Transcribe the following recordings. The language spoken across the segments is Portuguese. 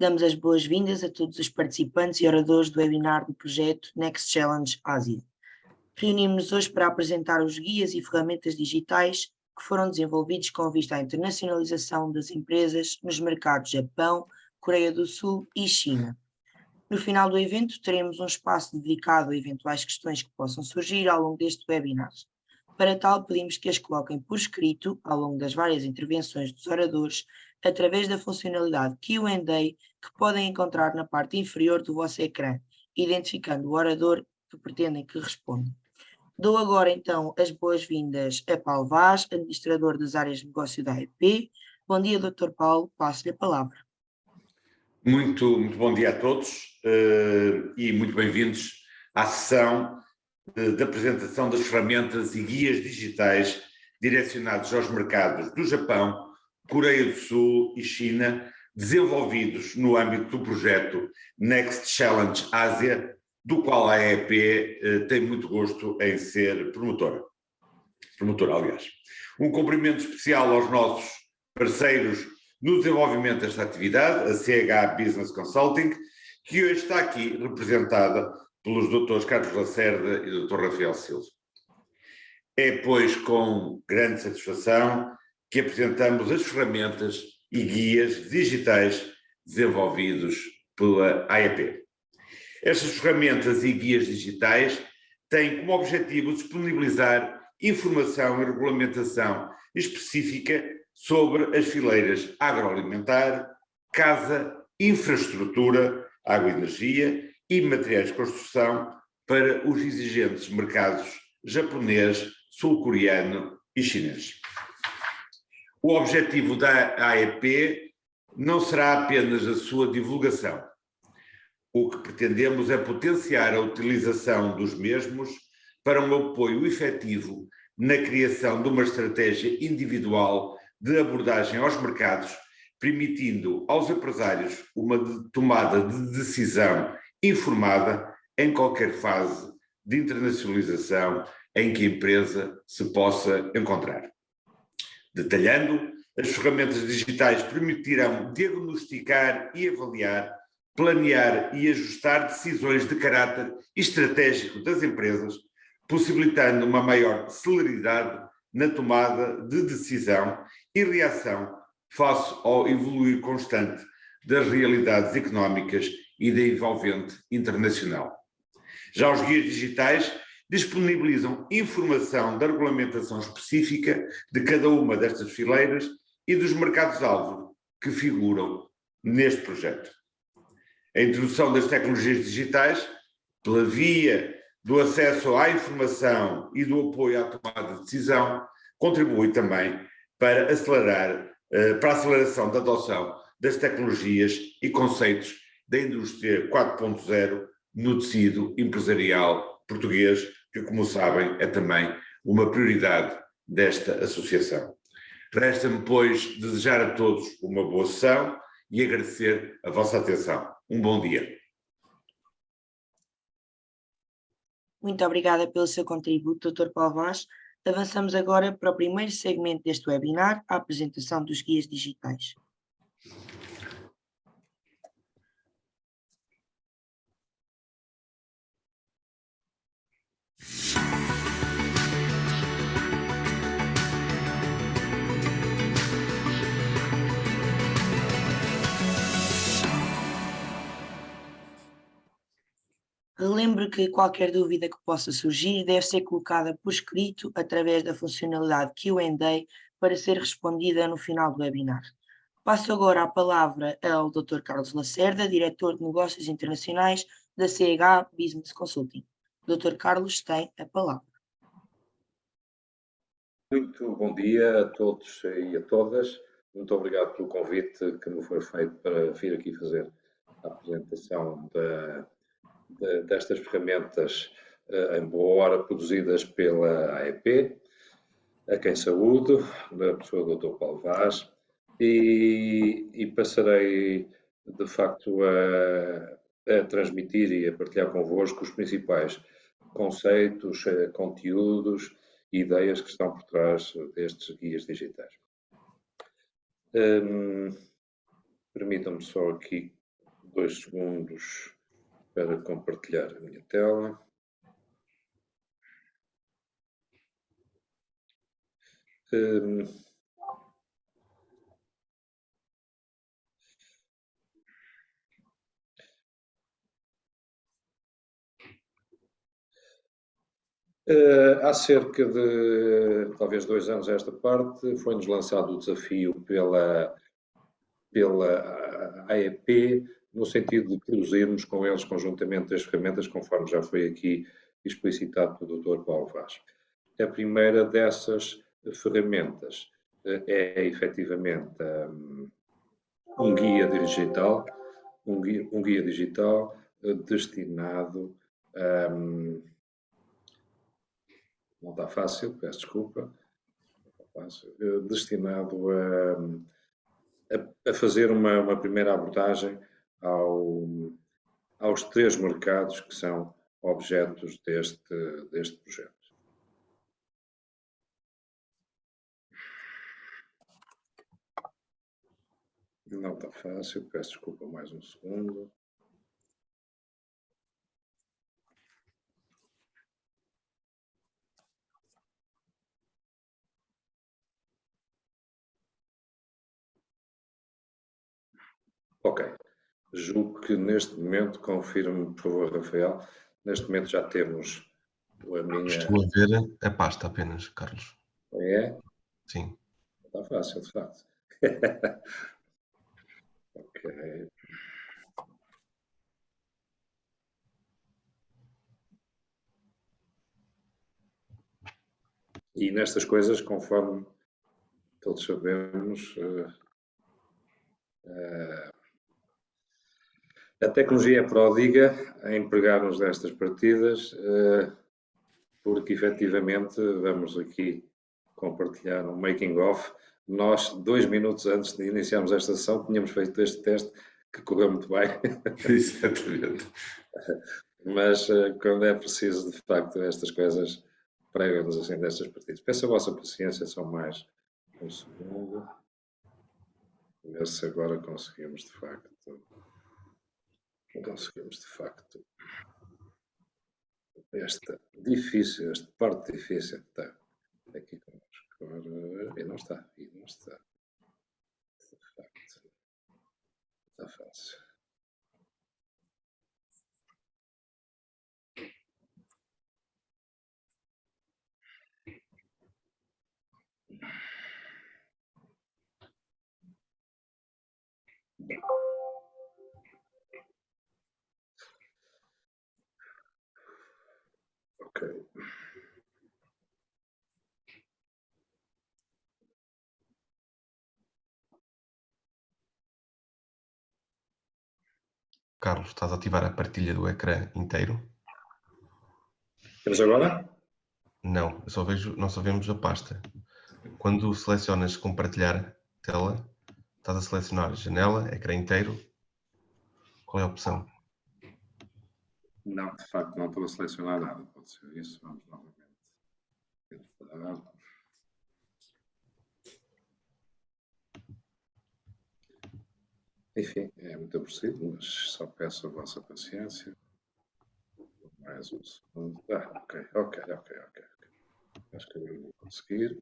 Damos as boas-vindas a todos os participantes e oradores do webinar do projeto Next Challenge Ásia. Reunimos-nos hoje para apresentar os guias e ferramentas digitais que foram desenvolvidos com vista à internacionalização das empresas nos mercados Japão, Coreia do Sul e China. No final do evento, teremos um espaço dedicado a eventuais questões que possam surgir ao longo deste webinar. Para tal, pedimos que as coloquem por escrito ao longo das várias intervenções dos oradores, através da funcionalidade Q&A que podem encontrar na parte inferior do vosso ecrã, identificando o orador que pretendem que responda. Dou agora então as boas-vindas a Paulo Vaz, administrador das áreas de negócio da AEP. Bom dia, Dr. Paulo, passo-lhe a palavra. Muito bom dia a todos e muito bem-vindos à sessão de apresentação das ferramentas e guias digitais direcionados aos mercados do Japão, Coreia do Sul e China, desenvolvidos no âmbito do projeto Next Challenge Ásia, do qual a AEP tem muito gosto em ser promotora, aliás. Um cumprimento especial aos nossos parceiros no desenvolvimento desta atividade, a CH Business Consulting, que hoje está aqui representada pelos Drs. Carlos Lacerda e Dr. Rafael Silva. É, pois, com grande satisfação que apresentamos as ferramentas e guias digitais desenvolvidos pela AEP. Estas ferramentas e guias digitais têm como objetivo disponibilizar informação e regulamentação específica sobre as fileiras agroalimentar, casa, infraestrutura, água e energia e materiais de construção para os exigentes mercados japonês, sul-coreano e chinês. O objetivo da AEP não será apenas a sua divulgação. O que pretendemos é potenciar a utilização dos mesmos para um apoio efetivo na criação de uma estratégia individual de abordagem aos mercados, permitindo aos empresários uma tomada de decisão informada em qualquer fase de internacionalização em que a empresa se possa encontrar. Detalhando, as ferramentas digitais permitirão diagnosticar e avaliar, planear e ajustar decisões de caráter estratégico das empresas, possibilitando uma maior celeridade na tomada de decisão e reação face ao evoluir constante das realidades económicas e da envolvente internacional. Já os guias digitais disponibilizam informação da regulamentação específica de cada uma destas fileiras e dos mercados-alvo que figuram neste projeto. A introdução das tecnologias digitais, pela via do acesso à informação e do apoio à tomada de decisão, contribui também para a aceleração da adoção das tecnologias e conceitos da indústria 4.0 no tecido empresarial português, que, como sabem, é também uma prioridade desta associação. Resta-me, pois, desejar a todos uma boa sessão e agradecer a vossa atenção. Um bom dia. Muito obrigada pelo seu contributo, Dr. Paulo Vaz. Avançamos agora para o primeiro segmento deste webinar, a apresentação dos guias digitais. Relembre que qualquer dúvida que possa surgir deve ser colocada por escrito através da funcionalidade Q&A para ser respondida no final do webinar. Passo agora a palavra ao Dr. Carlos Lacerda, Diretor de Negócios Internacionais da CH Business Consulting. Dr. Carlos tem a palavra. Muito bom dia a todos e a todas. Muito obrigado pelo convite que me foi feito para vir aqui fazer a apresentação destas ferramentas em boa hora produzidas pela AEP, a quem saúdo, na pessoa do Dr. Paulo Vaz, e passarei de facto a transmitir e a partilhar convosco os principais conceitos, conteúdos e ideias que estão por trás destes guias digitais. Permitam-me só aqui 2 segundos para compartilhar a minha tela. Há cerca de talvez 2 anos a esta parte, foi-nos lançado o desafio pela AEP, no sentido de produzirmos com eles conjuntamente as ferramentas, conforme já foi aqui explicitado pelo Dr. Paulo Vaz. A primeira dessas ferramentas é efetivamente um guia digital, destinado a. Não está fácil, peço desculpa. Destinado a fazer uma primeira abordagem aos 3 mercados que são objetos deste projeto. Não está fácil, peço desculpa, mais um segundo. Ok. Julgo que neste momento, confirme, por favor, Rafael, neste momento já temos a minha... Estou a ver a pasta apenas, Carlos. É? Sim. Está fácil, de facto. Ok. E nestas coisas, conforme todos sabemos, a tecnologia é pródiga em pegar-nos destas partidas, porque efetivamente vamos aqui compartilhar um making-of. Nós, 2 minutos antes de iniciarmos esta sessão, tínhamos feito este teste que correu muito bem. Exatamente. Mas quando é preciso, de facto, estas coisas pregam-nos assim destas partidas. Peço a vossa paciência, só mais um segundo. Ver se agora conseguimos, de facto. Esta parte difícil está aqui connosco. E não está. De facto, está fácil. Ok. Carlos, estás a ativar a partilha do ecrã inteiro? Temos agora? Não, nós só vemos a pasta. Quando selecionas compartilhar tela, estás a selecionar janela, ecrã inteiro. Qual é a opção? Não, de facto, não estou a selecionar nada. Pode ser isso. Vamos novamente. Enfim, é muito aborrecido, mas só peço a vossa paciência. Mais um segundo. Ok. Acho que agora vou conseguir.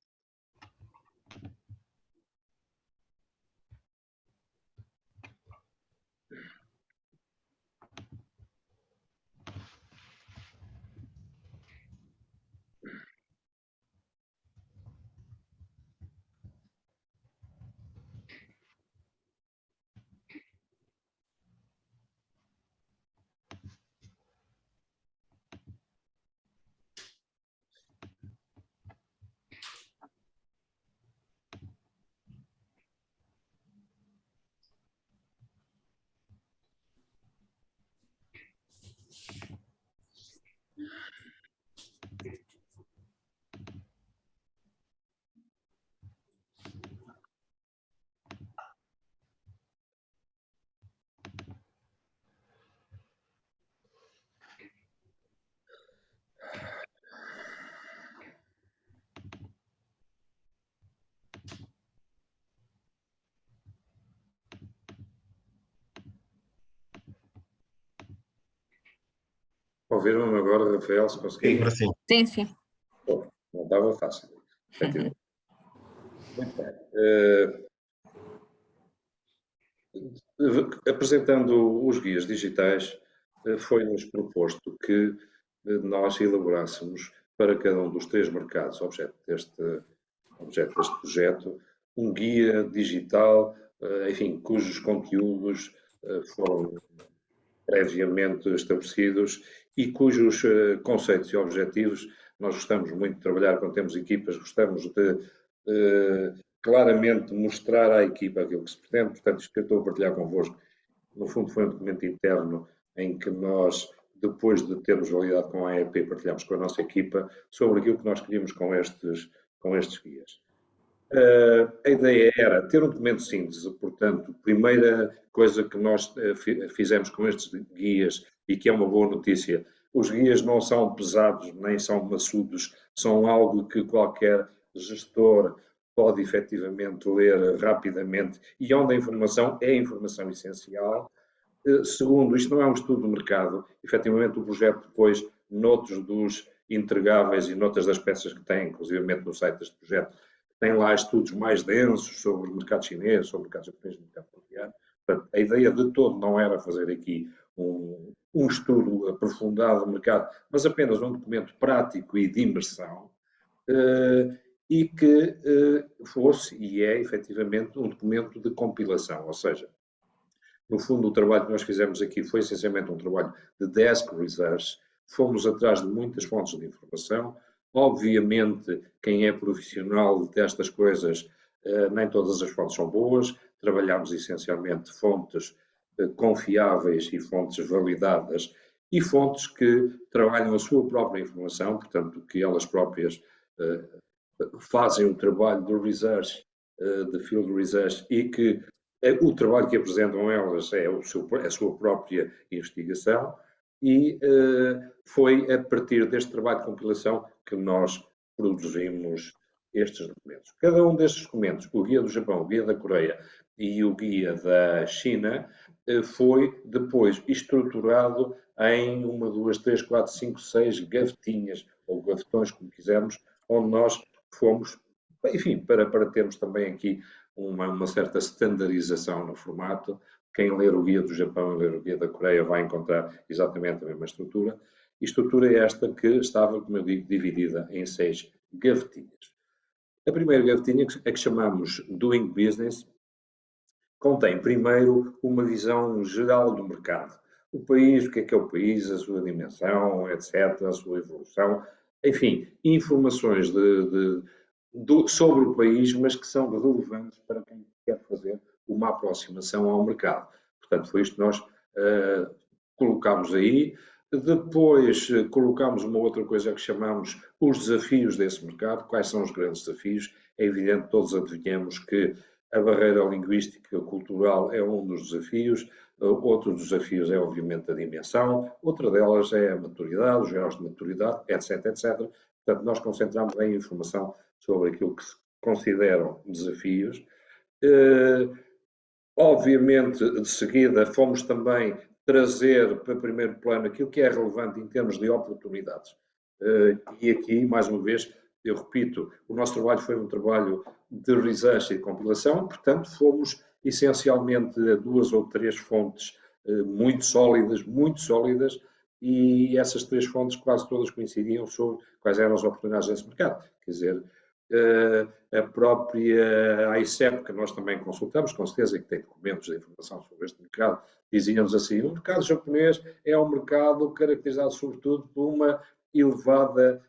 Ouviram-me agora, Rafael, se conseguir? Agora sim. Sim, sim. Não estava fácil. Muito bem. Apresentando os guias digitais, foi-nos proposto que nós elaborássemos para cada um dos 3 mercados objeto deste projeto um guia digital, enfim, cujos conteúdos foram previamente estabelecidos e cujos conceitos e objetivos nós gostamos muito de trabalhar quando temos equipas, gostamos de claramente mostrar à equipa aquilo que se pretende. Portanto, isto que eu estou a partilhar convosco, no fundo foi um documento interno em que nós, depois de termos validado com a AEP, partilhamos com a nossa equipa sobre aquilo que nós queríamos com estes guias. A ideia era ter um documento de síntese, portanto, a primeira coisa que nós fizemos com estes guias, e que é uma boa notícia, os guias não são pesados nem são maçudos, são algo que qualquer gestor pode efetivamente ler rapidamente e onde a informação é informação essencial. Segundo, isto não é um estudo de mercado, efetivamente o projeto depois, noutros dos entregáveis e noutras das peças que tem, inclusive no site deste projeto, tem lá estudos mais densos sobre o mercado chinês, sobre o mercado japonês, o mercado coreano. Portanto, a ideia de todo não era fazer aqui um estudo aprofundado do mercado, mas apenas um documento prático e de imersão, e que fosse, e é efetivamente, um documento de compilação, ou seja, no fundo o trabalho que nós fizemos aqui foi essencialmente um trabalho de desk research, fomos atrás de muitas fontes de informação. Obviamente, quem é profissional destas coisas, nem todas as fontes são boas. Trabalhamos essencialmente fontes confiáveis e fontes validadas e fontes que trabalham a sua própria informação, portanto, que elas próprias fazem o trabalho de research, de field research, e que o trabalho que apresentam elas é a sua própria investigação. E foi a partir deste trabalho de compilação que nós produzimos estes documentos. Cada um destes documentos, o guia do Japão, o guia da Coreia e o guia da China, foi depois estruturado em 1, 2, 3, 4, 5, 6 gavetinhas, ou gavetões, como quisermos, onde nós fomos, enfim, para termos também aqui uma certa standardização no formato. Quem ler o guia do Japão e ler o guia da Coreia vai encontrar exatamente a mesma estrutura. E estrutura é esta que estava, como eu digo, dividida em 6 gavetinhas. A primeira gavetinha, a que chamamos Doing Business, contém primeiro uma visão geral do mercado. O país, o que é o país, a sua dimensão, etc., a sua evolução, enfim, informações sobre o país, mas que são relevantes para quem quer fazer uma aproximação ao mercado. Portanto, foi isto que nós colocámos aí. Depois colocámos uma outra coisa que chamamos os desafios desse mercado. Quais são os grandes desafios? É evidente, todos adivinhamos que a barreira linguística cultural é um dos desafios. Outro dos desafios é, obviamente, a dimensão. Outra delas é a maturidade, os graus de maturidade, etc, etc. Portanto, nós concentramos em informação sobre aquilo que se consideram desafios. Obviamente, de seguida, fomos também trazer para primeiro plano aquilo que é relevante em termos de oportunidades. E aqui, mais uma vez, eu repito, o nosso trabalho foi um trabalho de research e de compilação, portanto, fomos essencialmente a 2 ou 3 fontes muito sólidas, e essas 3 fontes quase todas coincidiam sobre quais eram as oportunidades desse mercado. Quer dizer, a própria ICEP, que nós também consultamos, com certeza que tem documentos de informação sobre este mercado, dizia-nos assim: o mercado japonês é um mercado caracterizado sobretudo por uma elevada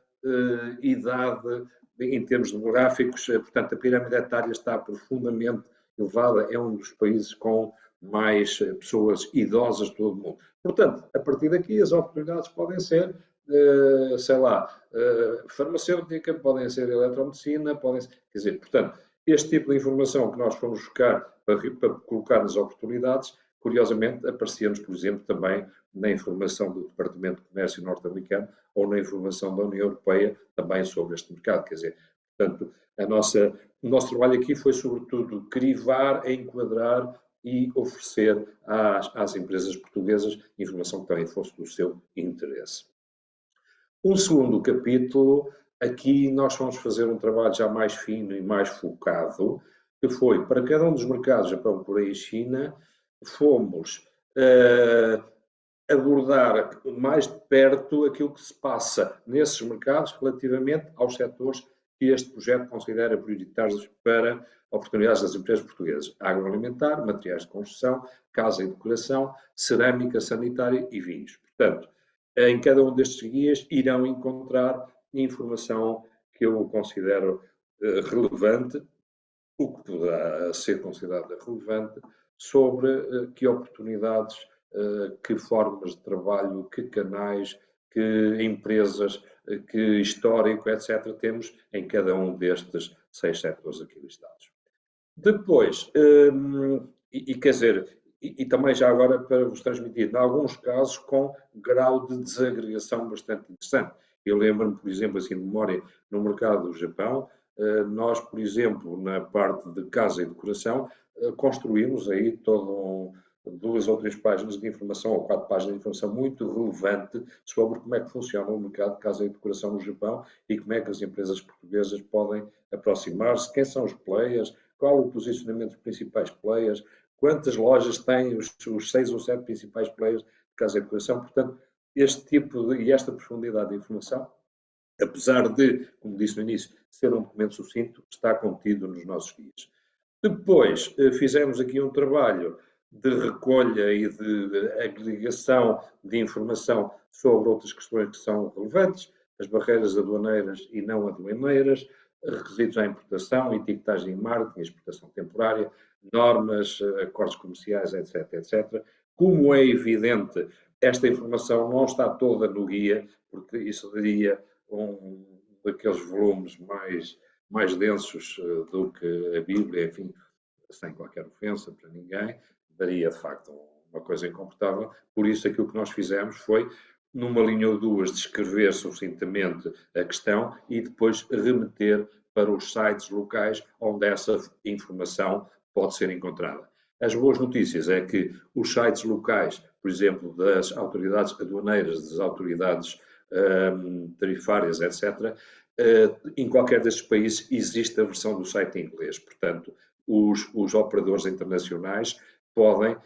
idade em termos demográficos, portanto a pirâmide etária está profundamente elevada, é um dos países com mais pessoas idosas de todo o mundo. Portanto, a partir daqui as oportunidades podem ser, sei lá, farmacêutica, podem ser eletromedicina, podem ser, quer dizer, portanto, este tipo de informação que nós fomos buscar para colocar nas oportunidades, curiosamente, aparecia-nos, por exemplo, também na informação do Departamento de Comércio norte-americano ou na informação da União Europeia também sobre este mercado. Quer dizer, portanto, o nosso trabalho aqui foi, sobretudo, crivar, enquadrar e oferecer às empresas portuguesas informação que também fosse do seu interesse. Um segundo capítulo, aqui nós vamos fazer um trabalho já mais fino e mais focado, que foi, para cada um dos mercados, Japão, Coreia e China, fomos abordar mais de perto aquilo que se passa nesses mercados relativamente aos setores que este projeto considera prioritários para oportunidades das empresas portuguesas. Agroalimentar, materiais de construção, casa e decoração, cerâmica, sanitária e vinhos. Portanto, em cada um destes guias irão encontrar informação que eu considero relevante, o que poderá ser considerado relevante, sobre que oportunidades, que formas de trabalho, que canais, que empresas, que histórico, etc., temos em cada um destes 6 setores aqui listados. Depois, quer dizer, e também já agora para vos transmitir, em alguns casos com grau de desagregação bastante interessante. Eu lembro-me, por exemplo, assim de memória, no mercado do Japão, nós, por exemplo, na parte de casa e decoração, construímos aí todo 2 ou 3 páginas de informação, ou 4 páginas de informação muito relevante sobre como é que funciona o mercado de casa e decoração no Japão e como é que as empresas portuguesas podem aproximar-se, quem são os players, qual o posicionamento dos principais players, quantas lojas têm os 6 ou 7 principais players de casa e decoração. Portanto, este tipo e esta profundidade de informação, apesar de, como disse no início, ser um documento sucinto, está contido nos nossos guias. Depois, fizemos aqui um trabalho de recolha e de agregação de informação sobre outras questões que são relevantes, as barreiras aduaneiras e não aduaneiras, requisitos à importação, etiquetagem e marketing, exportação temporária, normas, acordos comerciais, etc, etc. Como é evidente, esta informação não está toda no guia, porque isso daria um daqueles volumes mais densos do que a Bíblia, enfim, sem qualquer ofensa para ninguém, daria de facto uma coisa incomportável. Por isso, aquilo que nós fizemos foi, numa linha ou duas, descrever sucintamente a questão e depois remeter para os sites locais onde essa informação pode ser encontrada. As boas notícias é que os sites locais, por exemplo, das autoridades aduaneiras, das autoridades tarifárias, etc., em qualquer destes países existe a versão do site em inglês. Portanto, os operadores internacionais podem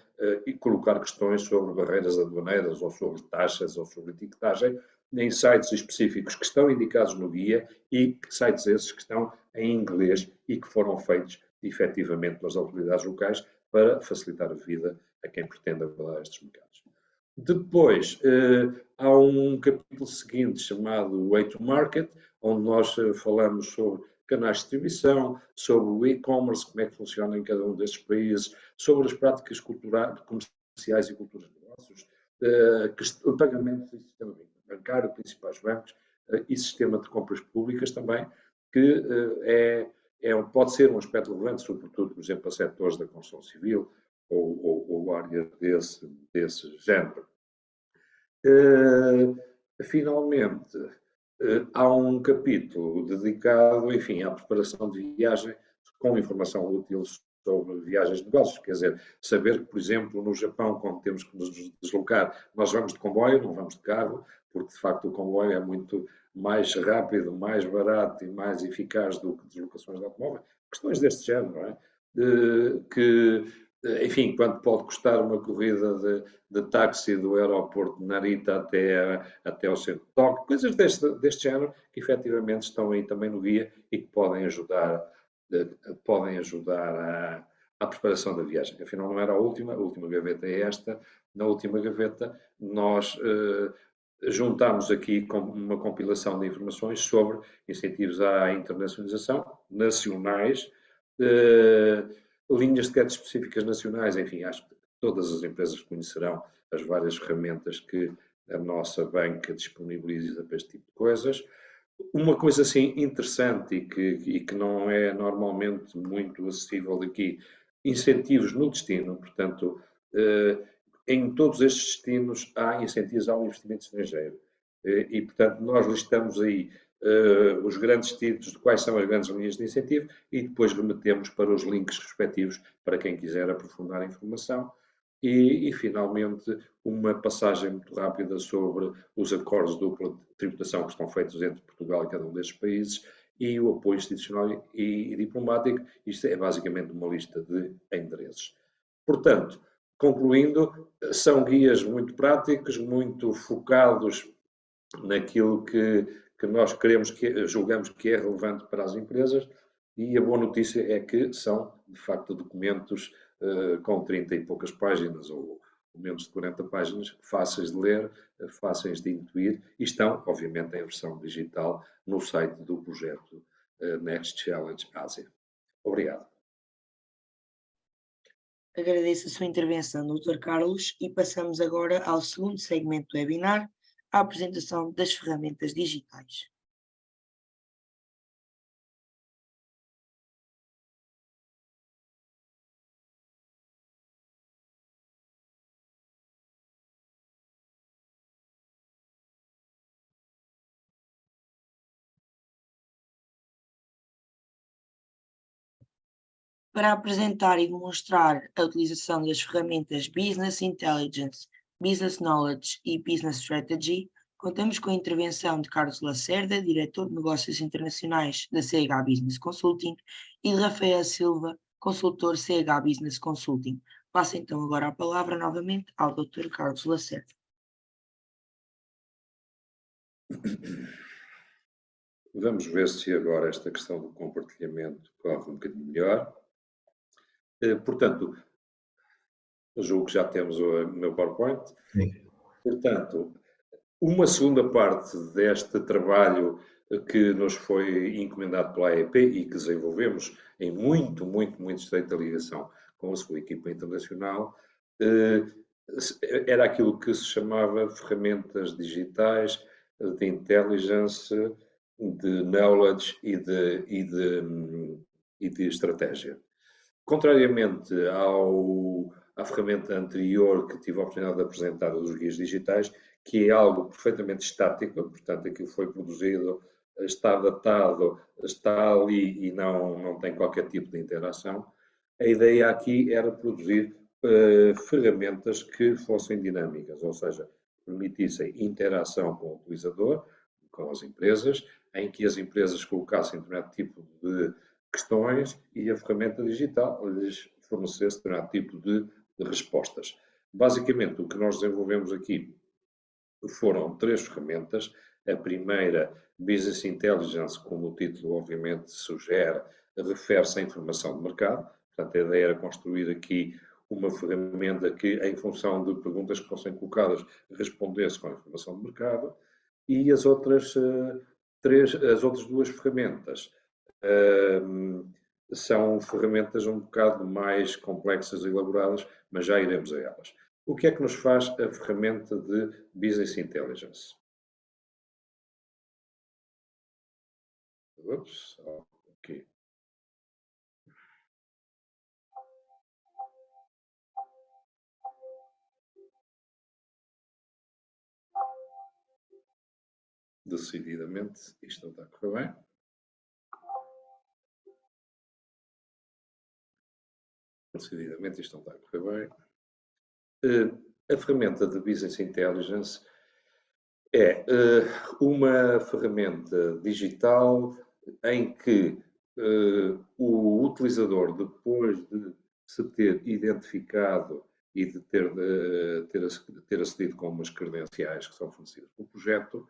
colocar questões sobre barreiras aduaneiras ou sobre taxas ou sobre etiquetagem em sites específicos que estão indicados no guia e sites esses que estão em inglês e que foram feitos efetivamente pelas autoridades locais para facilitar a vida a quem pretende abordar estes mercados. Depois, há um capítulo seguinte chamado Way to Market, onde nós falamos sobre canais de distribuição, sobre o e-commerce, como é que funciona em cada um destes países, sobre as práticas comerciais e culturas de negócios, pagamentos e sistema bancário, principais bancos e sistema de compras públicas também, que pode ser um aspecto relevante, sobretudo, por exemplo, a setores da construção civil ou áreas desse género. Finalmente, há um capítulo dedicado, enfim, à preparação de viagem com informação útil sobre viagens de negócios, quer dizer, saber que, por exemplo, no Japão, quando temos que nos deslocar, nós vamos de comboio, não vamos de carro, porque de facto o comboio é muito mais rápido, mais barato e mais eficaz do que deslocações de automóvel. Questões deste género, não é? Enfim, quanto pode custar uma corrida de táxi do aeroporto de Narita até ao centro de Tóquio, coisas deste género que efetivamente estão aí também no guia e que podem ajudar à preparação da viagem. Afinal, não era a última gaveta é esta. Na última gaveta, nós juntámos aqui com uma compilação de informações sobre incentivos à internacionalização nacionais, linhas de crédito específicas nacionais, enfim, acho que todas as empresas conhecerão as várias ferramentas que a nossa banca disponibiliza para este tipo de coisas. Uma coisa assim interessante e que não é normalmente muito acessível aqui, incentivos no destino, portanto, em todos estes destinos há incentivos ao investimento estrangeiro. E, portanto, nós listamos aí os grandes títulos de quais são as grandes linhas de incentivo e depois remetemos para os links respectivos para quem quiser aprofundar a informação. E, finalmente, uma passagem muito rápida sobre os acordos de dupla tributação que estão feitos entre Portugal e cada um destes países e o apoio institucional e diplomático. Isto é basicamente uma lista de endereços. Portanto, concluindo, são guias muito práticos, muito focados naquilo que nós julgamos que é relevante para as empresas, e a boa notícia é que são, de facto, documentos com 30 e poucas páginas, ou menos de 40 páginas, fáceis de ler, fáceis de intuir, e estão, obviamente, em versão digital no site do projeto Next Challenge Ásia. Obrigado. Agradeço a sua intervenção, Dr. Carlos, e passamos agora ao segundo segmento do webinar, a apresentação das ferramentas digitais. Para apresentar e demonstrar a utilização das ferramentas Business Intelligence, Business Knowledge e Business Strategy, contamos com a intervenção de Carlos Lacerda, Diretor de Negócios Internacionais da CH Business Consulting, e de Rafael Silva, consultor CH Business Consulting. Passo então agora a palavra novamente ao Dr. Carlos Lacerda. Vamos ver se agora esta questão do compartilhamento corre um bocadinho melhor. Portanto, eu julgo que já temos o meu PowerPoint. Sim. Portanto, uma segunda parte deste trabalho que nos foi encomendado pela AEP e que desenvolvemos em muito estreita ligação com a sua equipa internacional, era aquilo que se chamava ferramentas digitais de intelligence, de knowledge e de estratégia. Contrariamente à ferramenta anterior que tive a oportunidade de apresentar, dos guias digitais, que é algo perfeitamente estático, portanto aquilo foi produzido, está datado, está ali e não tem qualquer tipo de interação. A ideia aqui era produzir ferramentas que fossem dinâmicas, ou seja, permitissem interação com o utilizador, com as empresas, em que as empresas colocassem determinado tipo de questões e a ferramenta digital lhes fornecesse determinado tipo de respostas. Basicamente, o que nós desenvolvemos aqui foram 3 ferramentas. A primeira, Business Intelligence, como o título obviamente sugere, refere-se à informação de mercado. Portanto, a ideia era construir aqui uma ferramenta que, em função de perguntas que fossem colocadas, respondesse com a informação de mercado. E as outras 2 ferramentas são ferramentas um bocado mais complexas e elaboradas, mas já iremos a elas. O que é que nos faz a ferramenta de Business Intelligence? Ups, ok. Decididamente, isto não está a correr bem. Decididamente, isto não está a correr bem. A ferramenta de Business Intelligence é uma ferramenta digital em que o utilizador, depois de se ter identificado e de ter acedido com umas credenciais que são fornecidas pelo projeto,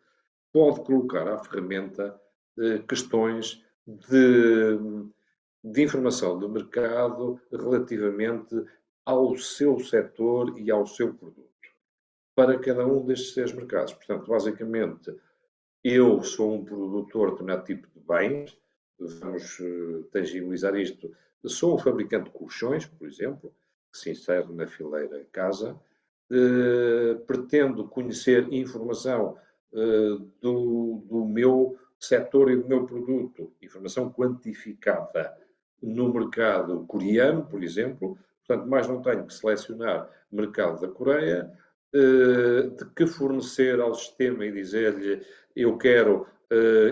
pode colocar à ferramenta questões de informação do mercado relativamente ao seu setor e ao seu produto, para cada um destes 6 mercados. Portanto, basicamente, eu sou um produtor de determinado tipo de bens, vamos tangibilizar isto, sou um fabricante de colchões, por exemplo, que se insere na fileira casa, pretendo conhecer informação do meu setor e do meu produto, informação quantificada no mercado coreano, por exemplo. Portanto, mais não tenho que selecionar mercado da Coreia, de que fornecer ao sistema e dizer-lhe eu quero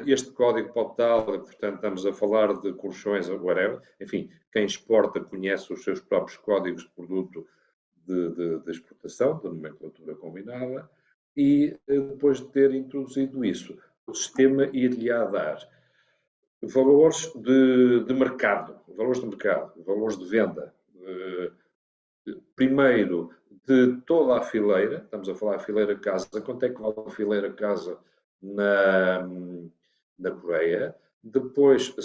este código para o tal, portanto estamos a falar de colchões, whatever. Enfim, quem exporta conhece os seus próprios códigos de produto de exportação, da nomenclatura combinada, e depois de ter introduzido isso, o sistema iria dar valores de mercado, valores de venda. Primeiro, de toda a fileira, estamos a falar a fileira casa, quanto é que vale a fileira casa na Coreia. Depois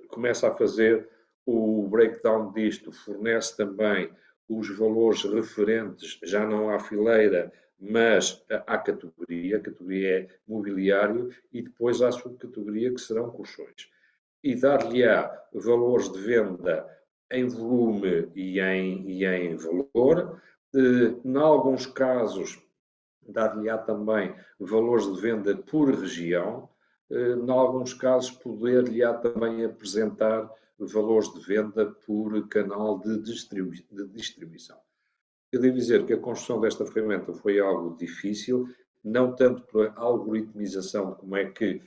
começa a fazer o breakdown disto, fornece também os valores referentes, já não à fileira, mas à categoria. A categoria é mobiliário e depois à subcategoria que serão colchões. E dar-lhe-á valores de venda em volume e em valor. Em alguns casos, dar-lhe-á também valores de venda por região. Em alguns casos, poder-lhe-á também apresentar valores de venda por canal de distribuição. Eu devo dizer que a construção desta ferramenta foi algo difícil, não tanto pela algoritmização de como é que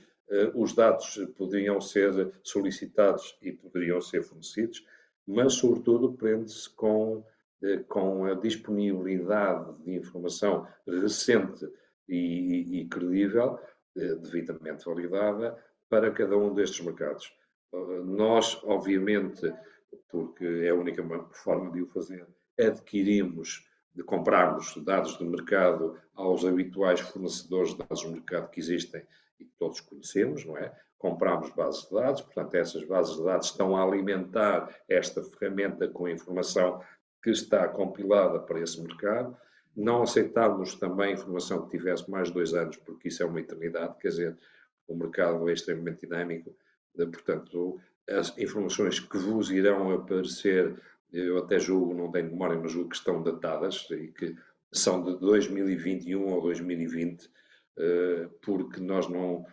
os dados poderiam ser solicitados e poderiam ser fornecidos, mas, sobretudo, prende-se com a disponibilidade de informação recente e credível, devidamente validada, para cada um destes mercados. Nós, obviamente, porque é a única forma de o fazer, comprarmos dados de mercado aos habituais fornecedores de dados de mercado que existem e que todos conhecemos, não é? Compramos bases de dados, portanto, essas bases de dados estão a alimentar esta ferramenta com a informação que está compilada para esse mercado. Não aceitámos também informação que tivesse mais de 2 anos, porque isso é uma eternidade, quer dizer, o mercado é extremamente dinâmico, portanto, as informações que vos irão aparecer, eu até julgo, não tenho memória, mas julgo que estão datadas e que são de 2021 ou 2020, porque nós não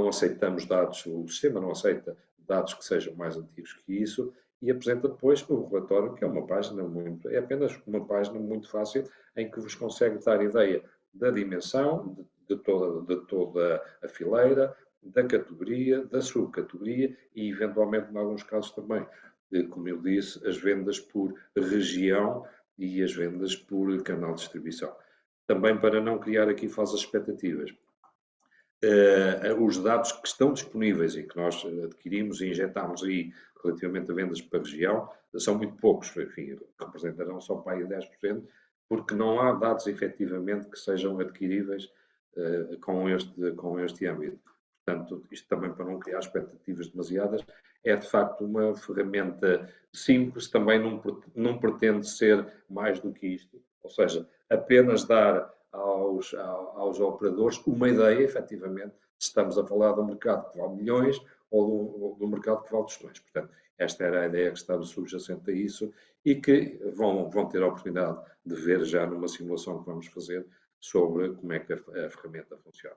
aceitamos dados, o sistema não aceita dados que sejam mais antigos que isso, e apresenta depois o relatório, que é uma página é apenas uma página muito fácil, em que vos consegue dar ideia da dimensão, de toda a fileira, da categoria, da subcategoria e, eventualmente, em alguns casos também, como eu disse, as vendas por região e as vendas por canal de distribuição. Também para não criar aqui falsas expectativas. Os dados que estão disponíveis e que nós adquirimos e injetámos aí relativamente a vendas para região são muito poucos, enfim, representarão só para aí 10%, porque não há dados efetivamente que sejam adquiríveis com este âmbito. Portanto, isto também para não criar expectativas demasiadas, é de facto uma ferramenta simples, também não pretende ser mais do que isto, ou seja, apenas dar aos operadores uma ideia, efetivamente, se estamos a falar de um mercado que vale milhões ou de um mercado que vale tostões. Portanto, esta era a ideia que estava subjacente a isso e que vão ter a oportunidade de ver já numa simulação que vamos fazer sobre como é que a ferramenta funciona.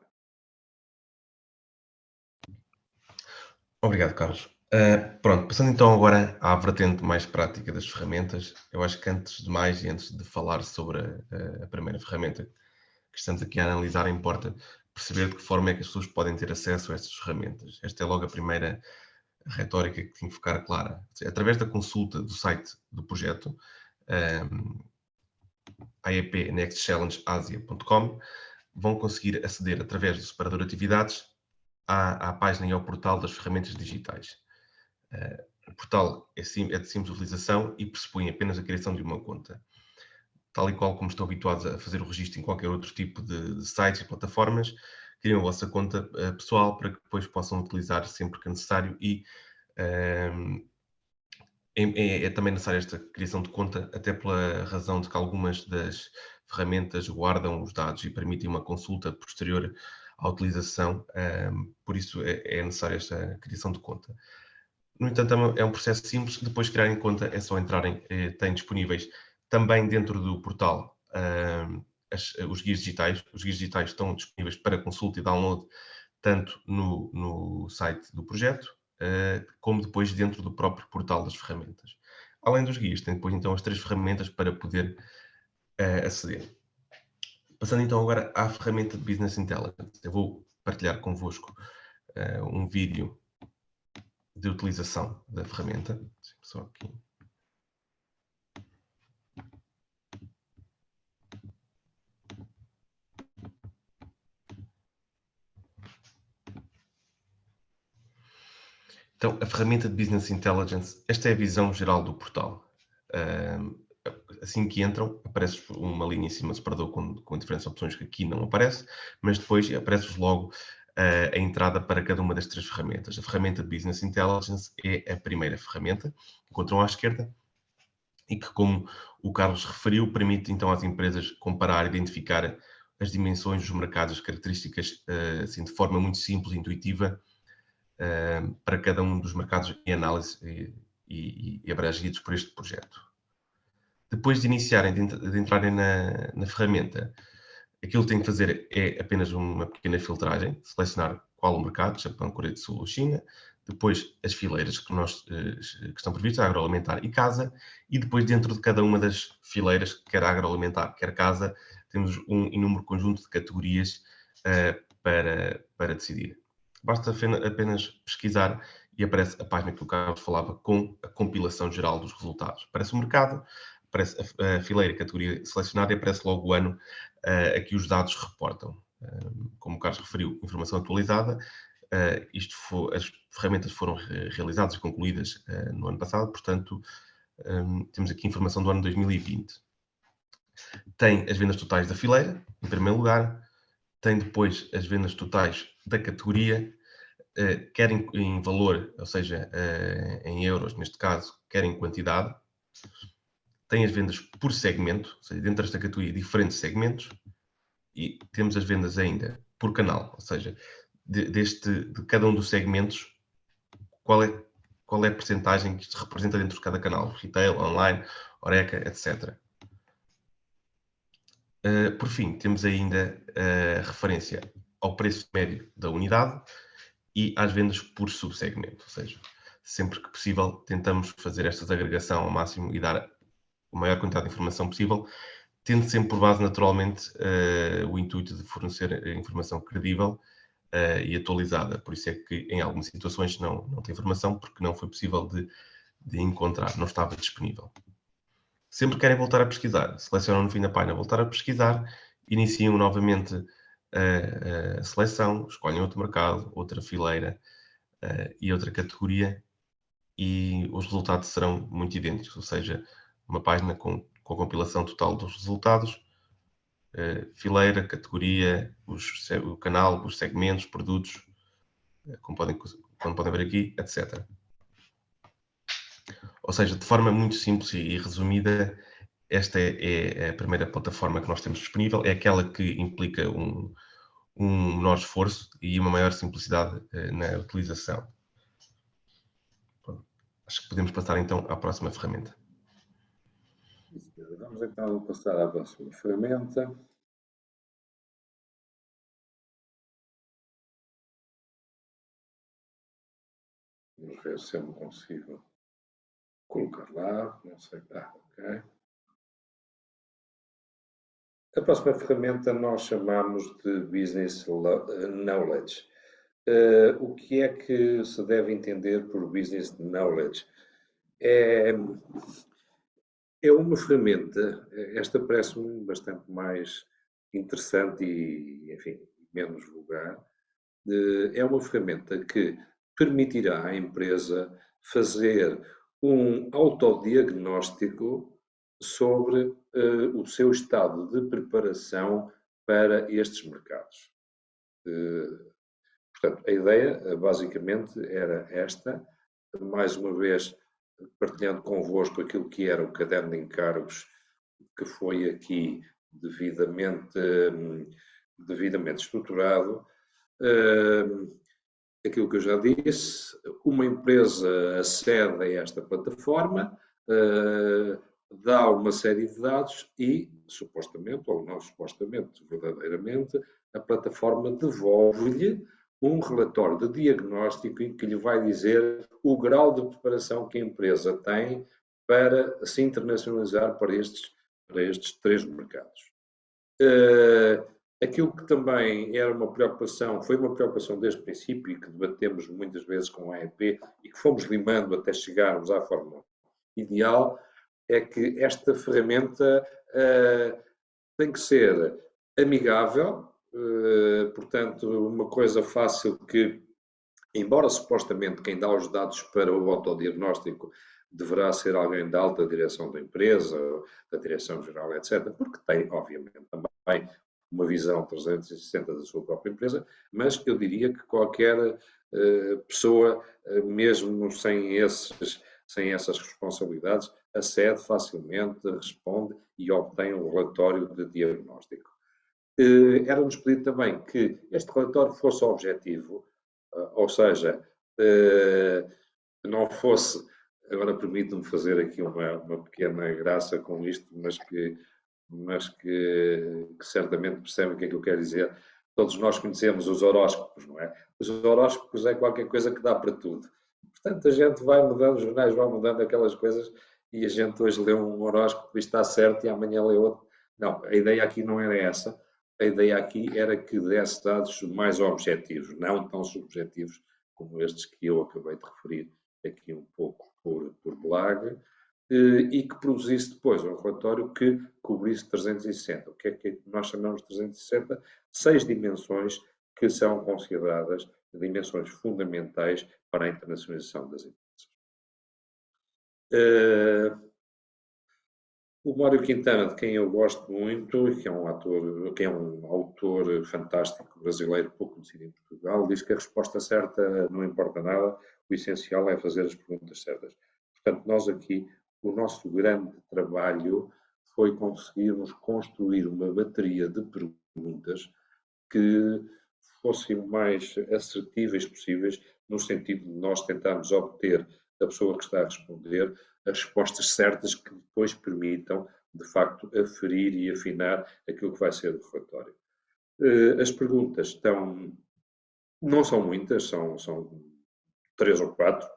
Obrigado, Carlos. Pronto, passando então agora à vertente mais prática das ferramentas, eu acho que antes de mais e antes de falar sobre a primeira ferramenta que estamos aqui a analisar, importa perceber de que forma é que as pessoas podem ter acesso a estas ferramentas. Esta é logo a primeira retórica que tem que ficar clara. Através da consulta do site do projeto, iepnextchallengeasia.com, vão conseguir aceder através do separador de atividades à página e ao portal das ferramentas digitais. O portal é de simples utilização e pressupõe apenas a criação de uma conta. Tal e qual como estão habituados a fazer o registro em qualquer outro tipo de sites e plataformas, criem a vossa conta pessoal para que depois possam utilizar sempre que necessário e é também necessária esta criação de conta, até pela razão de que algumas das ferramentas guardam os dados e permitem uma consulta posterior à utilização, por isso é necessária esta criação de conta. No entanto, é um processo simples. Depois de criarem conta, é só entrarem, têm disponíveis também dentro do portal os guias digitais. Os guias digitais estão disponíveis para consulta e download tanto no site do projeto, como depois dentro do próprio portal das ferramentas. Além dos guias, tem depois então as 3 ferramentas para poder aceder. Passando então agora à ferramenta de Business Intelligence. Eu vou partilhar convosco um vídeo de utilização da ferramenta. Só aqui. Então, a ferramenta de Business Intelligence, esta é a visão geral do portal. Assim que entram, aparece uma linha em cima, separador com diferentes opções que aqui não aparece, mas depois aparece-vos logo a entrada para cada uma das 3 ferramentas. A ferramenta de Business Intelligence é a primeira ferramenta, que encontram à esquerda, e que, como o Carlos referiu, permite então às empresas comparar, identificar as dimensões dos mercados, as características, assim, de forma muito simples e intuitiva, para cada um dos mercados em análise e abrangidos por este projeto. Depois de iniciarem, de entrarem na ferramenta, aquilo que têm que fazer é apenas uma pequena filtragem, selecionar qual o mercado, Japão, Coreia do Sul ou China, depois as fileiras que estão previstas, agroalimentar e casa, e depois dentro de cada uma das fileiras, quer agroalimentar, quer casa, temos um inúmero conjunto de categorias para decidir. Basta apenas pesquisar e aparece a página que o Carlos falava com a compilação geral dos resultados. Aparece o mercado, aparece a fileira, a categoria selecionada e aparece logo o ano a que os dados reportam. Como o Carlos referiu, informação atualizada. As ferramentas foram realizadas e concluídas no ano passado, portanto, temos aqui informação do ano 2020. Tem as vendas totais da fileira, em primeiro lugar. Tem depois as vendas totais da categoria, quer em valor, ou seja, em euros, neste caso, quer em quantidade. Tem as vendas por segmento, ou seja, dentro desta categoria, diferentes segmentos. E temos as vendas ainda por canal, ou seja, de cada um dos segmentos, qual é a percentagem que isto representa dentro de cada canal, retail, online, Horeca, etc. Por fim, temos ainda a referência ao preço médio da unidade e às vendas por subsegmento, ou seja, sempre que possível tentamos fazer esta agregação ao máximo e dar a maior quantidade de informação possível, tendo sempre por base, naturalmente, o intuito de fornecer informação credível e atualizada. Por isso é que, em algumas situações, não tem informação, porque não foi possível de encontrar, não estava disponível. Sempre que querem voltar a pesquisar, selecionam no fim da página voltar a pesquisar, iniciam novamente a seleção, escolhem outro mercado, outra fileira e outra categoria, e os resultados serão muito idênticos, ou seja, uma página com a compilação total dos resultados, fileira, categoria, o canal, os segmentos, produtos, como podem ver aqui, etc. Ou seja, de forma muito simples e resumida, esta é a primeira plataforma que nós temos disponível, é aquela que implica um menor esforço e uma maior simplicidade na utilização. Bom, acho que podemos passar então à próxima ferramenta. Vamos então passar à próxima ferramenta. Vamos ver se eu me consigo colocar lá. Não sei. Ok. A próxima ferramenta nós chamamos de Business Knowledge. O que é que se deve entender por Business Knowledge? É uma ferramenta, esta parece-me bastante mais interessante e, enfim, menos vulgar. É uma ferramenta que permitirá à empresa fazer um autodiagnóstico sobre o seu estado de preparação para estes mercados. Portanto, a ideia basicamente era esta, mais uma vez partilhando convosco aquilo que era o caderno de encargos que foi aqui devidamente estruturado. Aquilo que eu já disse, uma empresa acede a esta plataforma, dá uma série de dados e, supostamente, ou não supostamente, verdadeiramente, a plataforma devolve-lhe um relatório de diagnóstico em que lhe vai dizer o grau de preparação que a empresa tem para se internacionalizar para estes 3 mercados. Aquilo que também era uma preocupação, foi uma preocupação desde o princípio e que debatemos muitas vezes com a AEP e que fomos limando até chegarmos à forma ideal, é que esta ferramenta tem que ser amigável, portanto, uma coisa fácil que embora supostamente quem dá os dados para o autodiagnóstico deverá ser alguém da alta direção da empresa, da direção-geral, etc., porque tem, obviamente, também uma visão 360 da sua própria empresa, mas eu diria que qualquer pessoa, mesmo sem essas responsabilidades, acede facilmente, responde e obtém um relatório de diagnóstico. Era-nos pedido também que este relatório fosse objetivo, ou seja, não fosse, agora permito-me fazer aqui uma pequena graça com isto, mas que certamente percebem o que é que eu quero dizer. Todos nós conhecemos os horóscopos, não é? Os horóscopos é qualquer coisa que dá para tudo. Portanto, a gente vai mudando, os jornais vão mudando aquelas coisas e a gente hoje lê um horóscopo e está certo e amanhã lê outro. Não, a ideia aqui não era essa. A ideia aqui era que desse dados mais objetivos, não tão subjetivos como estes que eu acabei de referir aqui um pouco por blague, e que produzisse depois um relatório que cobrisse 360. O que é que nós chamamos de 360? 6 dimensões que são consideradas dimensões fundamentais para a internacionalização das empresas. O Mário Quintana, de quem eu gosto muito, que é um autor fantástico brasileiro, pouco conhecido em Portugal, diz que a resposta certa não importa nada, o essencial é fazer as perguntas certas. Portanto, nós aqui, o nosso grande trabalho foi conseguirmos construir uma bateria de perguntas que fossem o mais assertíveis possíveis, no sentido de nós tentarmos obter da pessoa que está a responder as respostas certas que depois permitam, de facto, aferir e afinar aquilo que vai ser o relatório. As perguntas não são muitas, são 3 ou 4,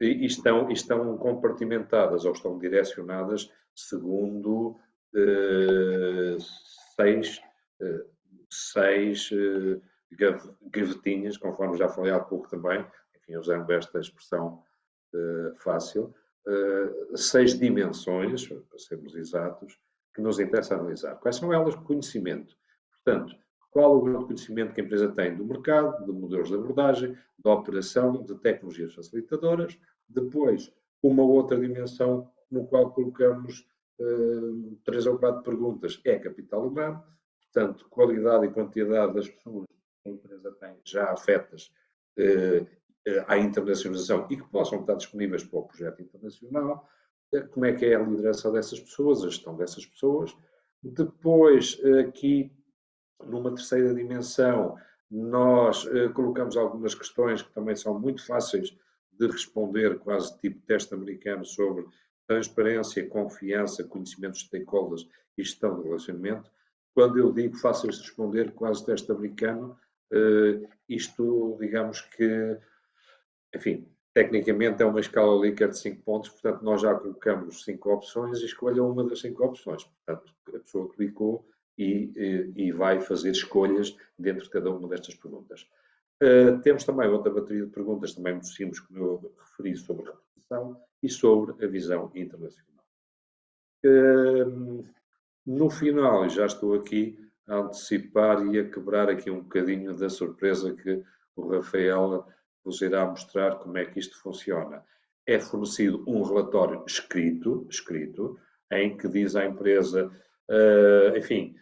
e estão compartimentadas ou estão direcionadas segundo 6 gavetinhas, conforme já falei há pouco também, enfim, usando esta expressão fácil, 6 dimensões, para sermos exatos, que nos interessa analisar. Quais são elas? Conhecimento. Portanto, qual o grau de conhecimento que a empresa tem do mercado, de modelos de abordagem, da operação, de tecnologias facilitadoras. Depois, uma outra dimensão no qual colocamos 3 ou 4 perguntas é capital humano, portanto, qualidade e quantidade das pessoas que a empresa tem já afetas à internacionalização e que possam estar disponíveis para o projeto internacional, como é que é a liderança dessas pessoas, a gestão dessas pessoas. Depois, aqui, numa terceira dimensão, nós colocamos algumas questões que também são muito fáceis de responder, quase tipo teste americano, sobre transparência, confiança, conhecimento de stakeholders e gestão do relacionamento. Quando eu digo fáceis de responder, quase teste americano, isto, digamos que, enfim, tecnicamente é uma escala Likert de 5 pontos, portanto nós já colocamos 5 opções e escolha uma das 5 opções. Portanto, a pessoa clicou e vai fazer escolhas dentro de cada uma destas perguntas. Temos também outra bateria de perguntas, também muito simples, como eu referi, sobre a reputação e sobre a visão internacional. No final, já estou aqui a antecipar e a quebrar aqui um bocadinho da surpresa que o Rafael vos irá mostrar como é que isto funciona. É fornecido um relatório escrito, em que diz à empresa, enfim,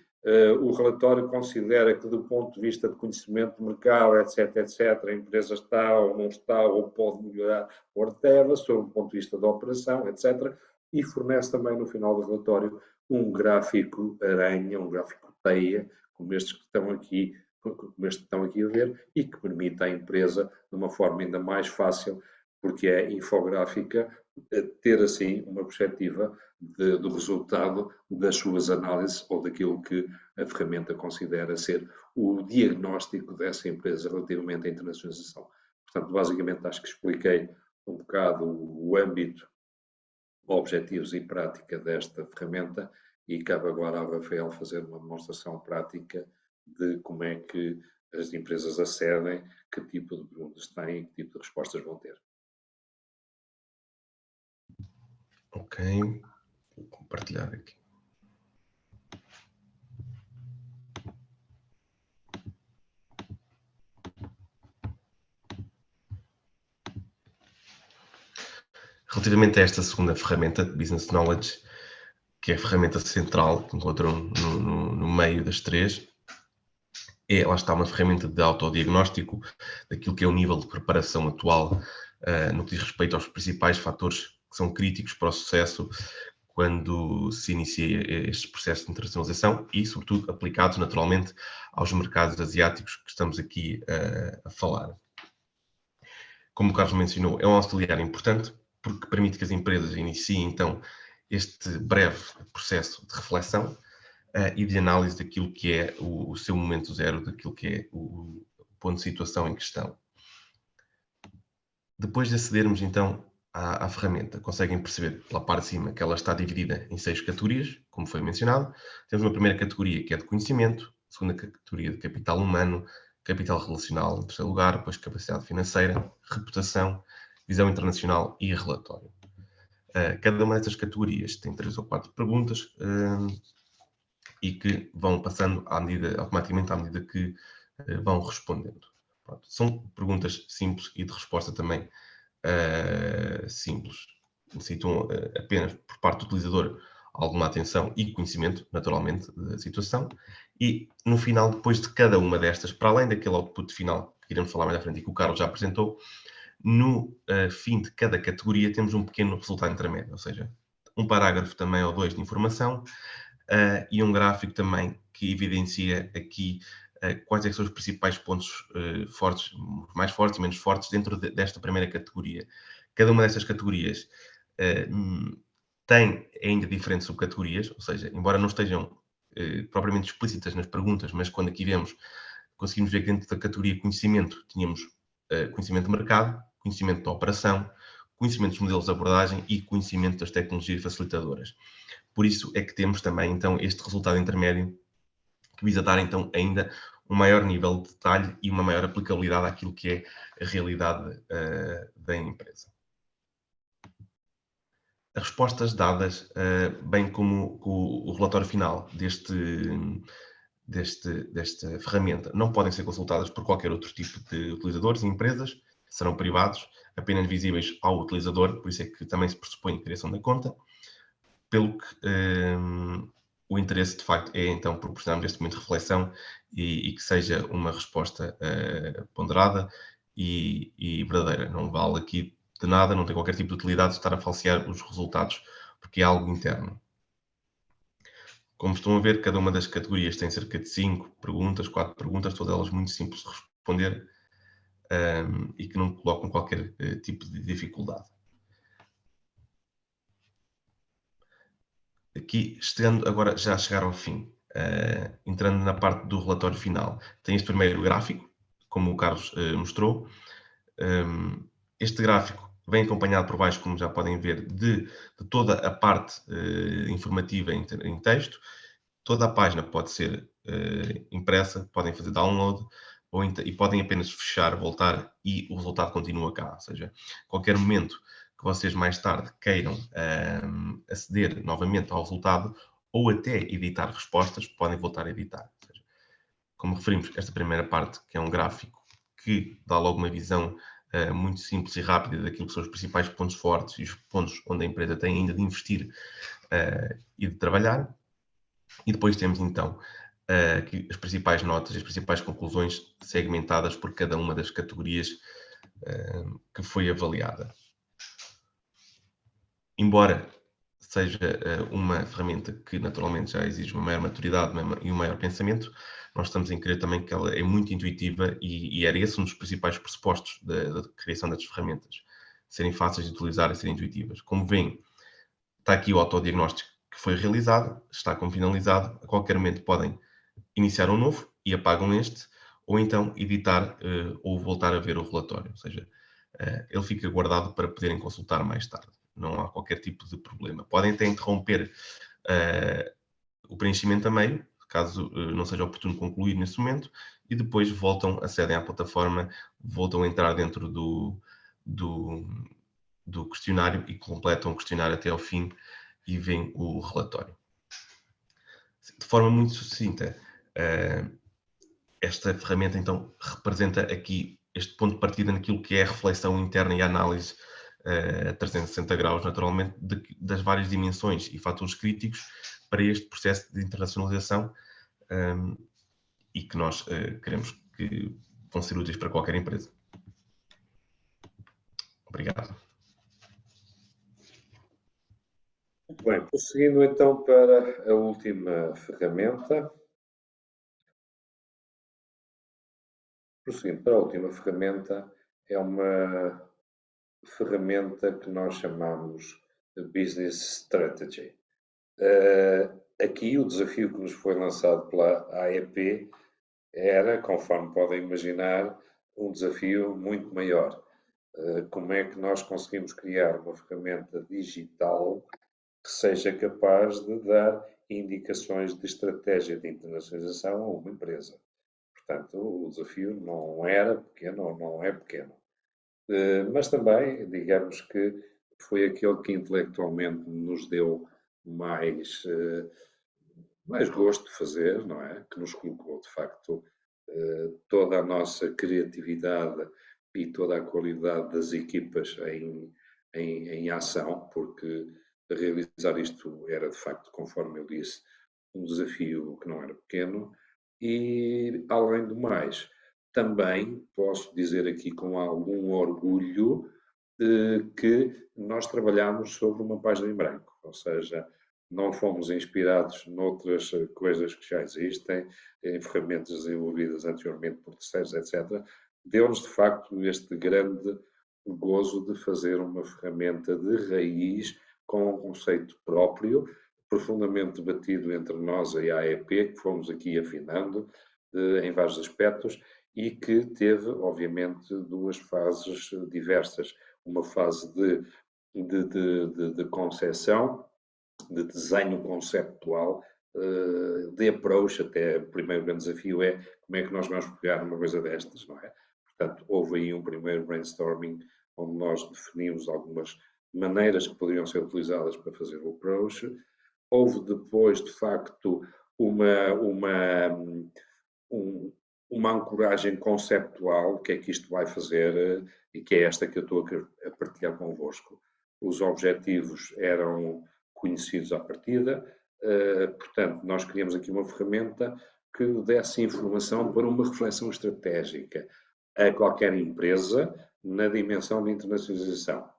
o relatório considera que do ponto de vista de conhecimento de mercado, etc., a empresa está ou não está ou pode melhorar, whatever, sobre o ponto de vista da operação, etc., e fornece também no final do relatório um gráfico aranha, um gráfico teia, como estes que estão aqui a ver, e que permite à empresa, de uma forma ainda mais fácil, porque é infográfica, ter assim uma perspectiva do resultado das suas análises ou daquilo que a ferramenta considera ser o diagnóstico dessa empresa relativamente à internacionalização. Portanto, basicamente acho que expliquei um bocado o âmbito, objetivos e prática desta ferramenta e cabe agora ao Rafael fazer uma demonstração prática de como é que as empresas acedem, que tipo de perguntas têm e que tipo de respostas vão ter. Ok, vou compartilhar aqui. Relativamente a esta segunda ferramenta, Business Knowledge, que é a ferramenta central que encontram no meio das três, lá está uma ferramenta de autodiagnóstico daquilo que é o nível de preparação atual no que diz respeito aos principais fatores que são críticos para o sucesso quando se inicia este processo de internacionalização e, sobretudo, aplicados naturalmente aos mercados asiáticos que estamos aqui a falar. Como o Carlos mencionou, é um auxiliar importante porque permite que as empresas iniciem, então, este breve processo de reflexão e de análise daquilo que é o seu momento zero, daquilo que é o ponto de situação em questão. Depois de acedermos, então, à ferramenta, conseguem perceber pela parte de cima que ela está dividida em 6 categorias, como foi mencionado. Temos uma primeira categoria que é de conhecimento, segunda categoria de capital humano, capital relacional em terceiro lugar, depois capacidade financeira, reputação, visão internacional e relatório. Cada uma destas categorias tem 3 ou 4 perguntas e que vão passando automaticamente à medida que vão respondendo. Pronto, são perguntas simples e de resposta também simples. Necessitam apenas, por parte do utilizador, alguma atenção e conhecimento, naturalmente, da situação. E, no final, depois de cada uma destas, para além daquele output final que iremos falar mais à frente e que o Carlos já apresentou, no fim de cada categoria temos um pequeno resultado intermédio, ou seja, um parágrafo também ou 2 de informação e um gráfico também que evidencia aqui quais é que são os principais pontos fortes, mais fortes e menos fortes dentro desta primeira categoria. Cada uma destas categorias tem ainda diferentes subcategorias, ou seja, embora não estejam propriamente explícitas nas perguntas, mas quando aqui vemos, conseguimos ver que dentro da categoria conhecimento tínhamos conhecimento de mercado, conhecimento da operação, conhecimento dos modelos de abordagem e conhecimento das tecnologias facilitadoras. Por isso é que temos também, então, este resultado intermédio que visa dar, então, ainda um maior nível de detalhe e uma maior aplicabilidade àquilo que é a realidade da empresa. As respostas dadas, bem como o relatório final desta ferramenta, não podem ser consultadas por qualquer outro tipo de utilizadores e empresas, serão privados, apenas visíveis ao utilizador, por isso é que também se pressupõe a criação da conta, pelo que o interesse, de facto, é, então, proporcionarmos este momento de reflexão e que seja uma resposta ponderada e verdadeira. Não vale aqui de nada, não tem qualquer tipo de utilidade estar a falsear os resultados, porque é algo interno. Como estão a ver, cada uma das categorias tem cerca de 5 perguntas, 4 perguntas, todas elas muito simples de responder e que não colocam qualquer tipo de dificuldade. Aqui, agora já a chegar ao fim, entrando na parte do relatório final, tem este primeiro gráfico, como o Carlos mostrou. Este gráfico vem acompanhado por baixo, como já podem ver, de toda a parte informativa em texto. Toda a página pode ser impressa, podem fazer download e podem apenas fechar, voltar e o resultado continua cá. Ou seja, qualquer momento que vocês mais tarde queiram aceder novamente ao resultado ou até editar respostas, podem voltar a editar. Ou seja, como referimos, esta primeira parte, que é um gráfico que dá logo uma visão muito simples e rápida daquilo que são os principais pontos fortes e os pontos onde a empresa tem ainda de investir e de trabalhar. E depois temos, então, aqui as principais notas, as principais conclusões segmentadas por cada uma das categorias que foi avaliada. Embora seja uma ferramenta que naturalmente já exige uma maior maturidade e um maior pensamento, nós estamos em crer também que ela é muito intuitiva e era esse um dos principais pressupostos da criação destas ferramentas, serem fáceis de utilizar e serem intuitivas. Como veem, está aqui o autodiagnóstico que foi realizado, está como finalizado, a qualquer momento podem iniciar um novo e apagam este, ou então editar ou voltar a ver o relatório, ou seja, ele fica guardado para poderem consultar mais tarde. Não há qualquer tipo de problema. Podem até interromper o preenchimento a meio, caso não seja oportuno concluir nesse momento, e depois acedem à plataforma, voltam a entrar dentro do questionário e completam o questionário até ao fim e veem o relatório. De forma muito sucinta, esta ferramenta então representa aqui este ponto de partida naquilo que é a reflexão interna e a análise a 360 graus, naturalmente, das várias dimensões e fatores críticos para este processo de internacionalização e que nós queremos que vão ser úteis para qualquer empresa. Obrigado. Muito bem, prosseguindo então para a última ferramenta. Prosseguindo para a última ferramenta, é uma ferramenta que nós chamamos de Business Strategy. Aqui o desafio que nos foi lançado pela AEP era, conforme podem imaginar, um desafio muito maior. Como é que nós conseguimos criar uma ferramenta digital que seja capaz de dar indicações de estratégia de internacionalização a uma empresa? Portanto, o desafio não era pequeno ou não é pequeno. Mas também, digamos que foi aquele que intelectualmente nos deu mais gosto de fazer, não é? Que nos colocou, de facto, toda a nossa criatividade e toda a qualidade das equipas em ação, porque realizar isto era, de facto, conforme eu disse, um desafio que não era pequeno e, além do mais, também posso dizer aqui com algum orgulho que nós trabalhamos sobre uma página em branco, ou seja, não fomos inspirados noutras coisas que já existem, em ferramentas desenvolvidas anteriormente por terceiros, etc. Deu-nos, de facto, este grande gozo de fazer uma ferramenta de raiz com um conceito próprio, profundamente debatido entre nós e a AEP, que fomos aqui afinando em vários aspectos e que teve, obviamente, duas fases diversas. Uma fase de concepção, de desenho conceptual, de approach, até o primeiro grande desafio é como é que nós vamos pegar uma coisa destas, não é? Portanto, houve aí um primeiro brainstorming onde nós definimos algumas maneiras que poderiam ser utilizadas para fazer o approach. Houve depois, de facto, uma ancoragem conceptual, o que é que isto vai fazer, e que é esta que eu estou a partilhar convosco. Os objetivos eram conhecidos à partida, portanto, nós criamos aqui uma ferramenta que desse informação para uma reflexão estratégica a qualquer empresa na dimensão de internacionalização.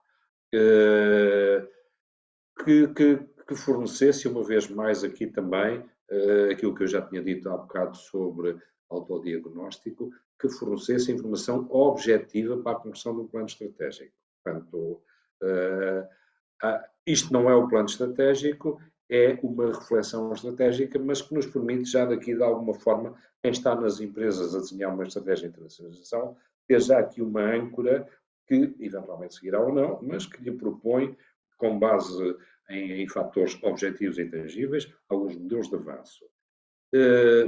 Que fornecesse, uma vez mais aqui também, aquilo que eu já tinha dito há bocado sobre autodiagnóstico, que fornecesse informação objetiva para a construção de um plano estratégico. Portanto, isto não é o plano estratégico, é uma reflexão estratégica, mas que nos permite já daqui, de alguma forma, quem está nas empresas a desenhar uma estratégia de internacionalização, ter já aqui uma âncora que, eventualmente, seguirá ou não, mas que lhe propõe, com base em fatores objetivos e intangíveis, alguns modelos de avanço.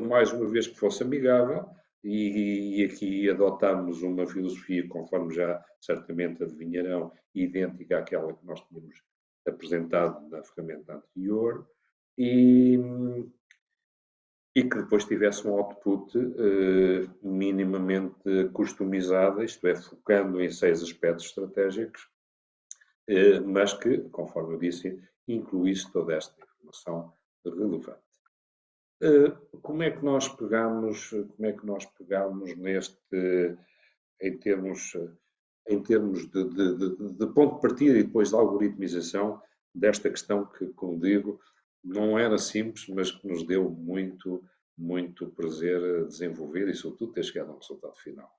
Mais uma vez que fosse amigável, e aqui adotámos uma filosofia, conforme já certamente adivinharão, idêntica àquela que nós tínhamos apresentado na ferramenta anterior, e que depois tivesse um output minimamente customizado, isto é, focando em 6 aspectos estratégicos, mas que, conforme eu disse, incluísse toda esta informação relevante. Como é que nós pegamos neste, em termos de ponto de partida e depois de algoritmização desta questão que, como digo, não era simples, mas que nos deu muito prazer desenvolver e, sobretudo, ter chegado a um resultado final.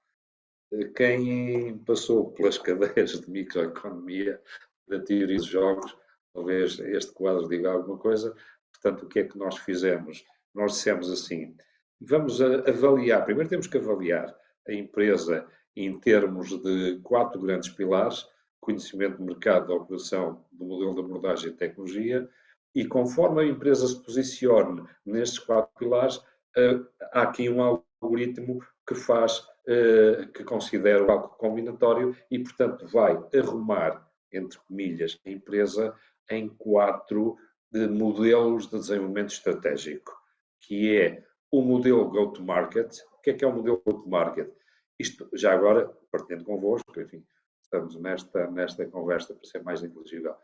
Quem passou pelas cadeiras de microeconomia, da teoria dos jogos, talvez este quadro diga alguma coisa. Portanto, o que é que nós fizemos? Nós dissemos assim, vamos avaliar, primeiro temos que avaliar a empresa em termos de 4 grandes pilares: conhecimento de mercado, da operação, do modelo de abordagem e tecnologia, e conforme a empresa se posicione nestes 4 pilares, há aqui um algoritmo que considera o cálculo combinatório e, portanto, vai arrumar, entre comillas, a empresa em 4 modelos de desenvolvimento estratégico, que é o modelo go-to-market. O que é o modelo go-to-market? Isto, já agora, partilhando convosco, enfim, estamos nesta conversa para ser mais inteligível.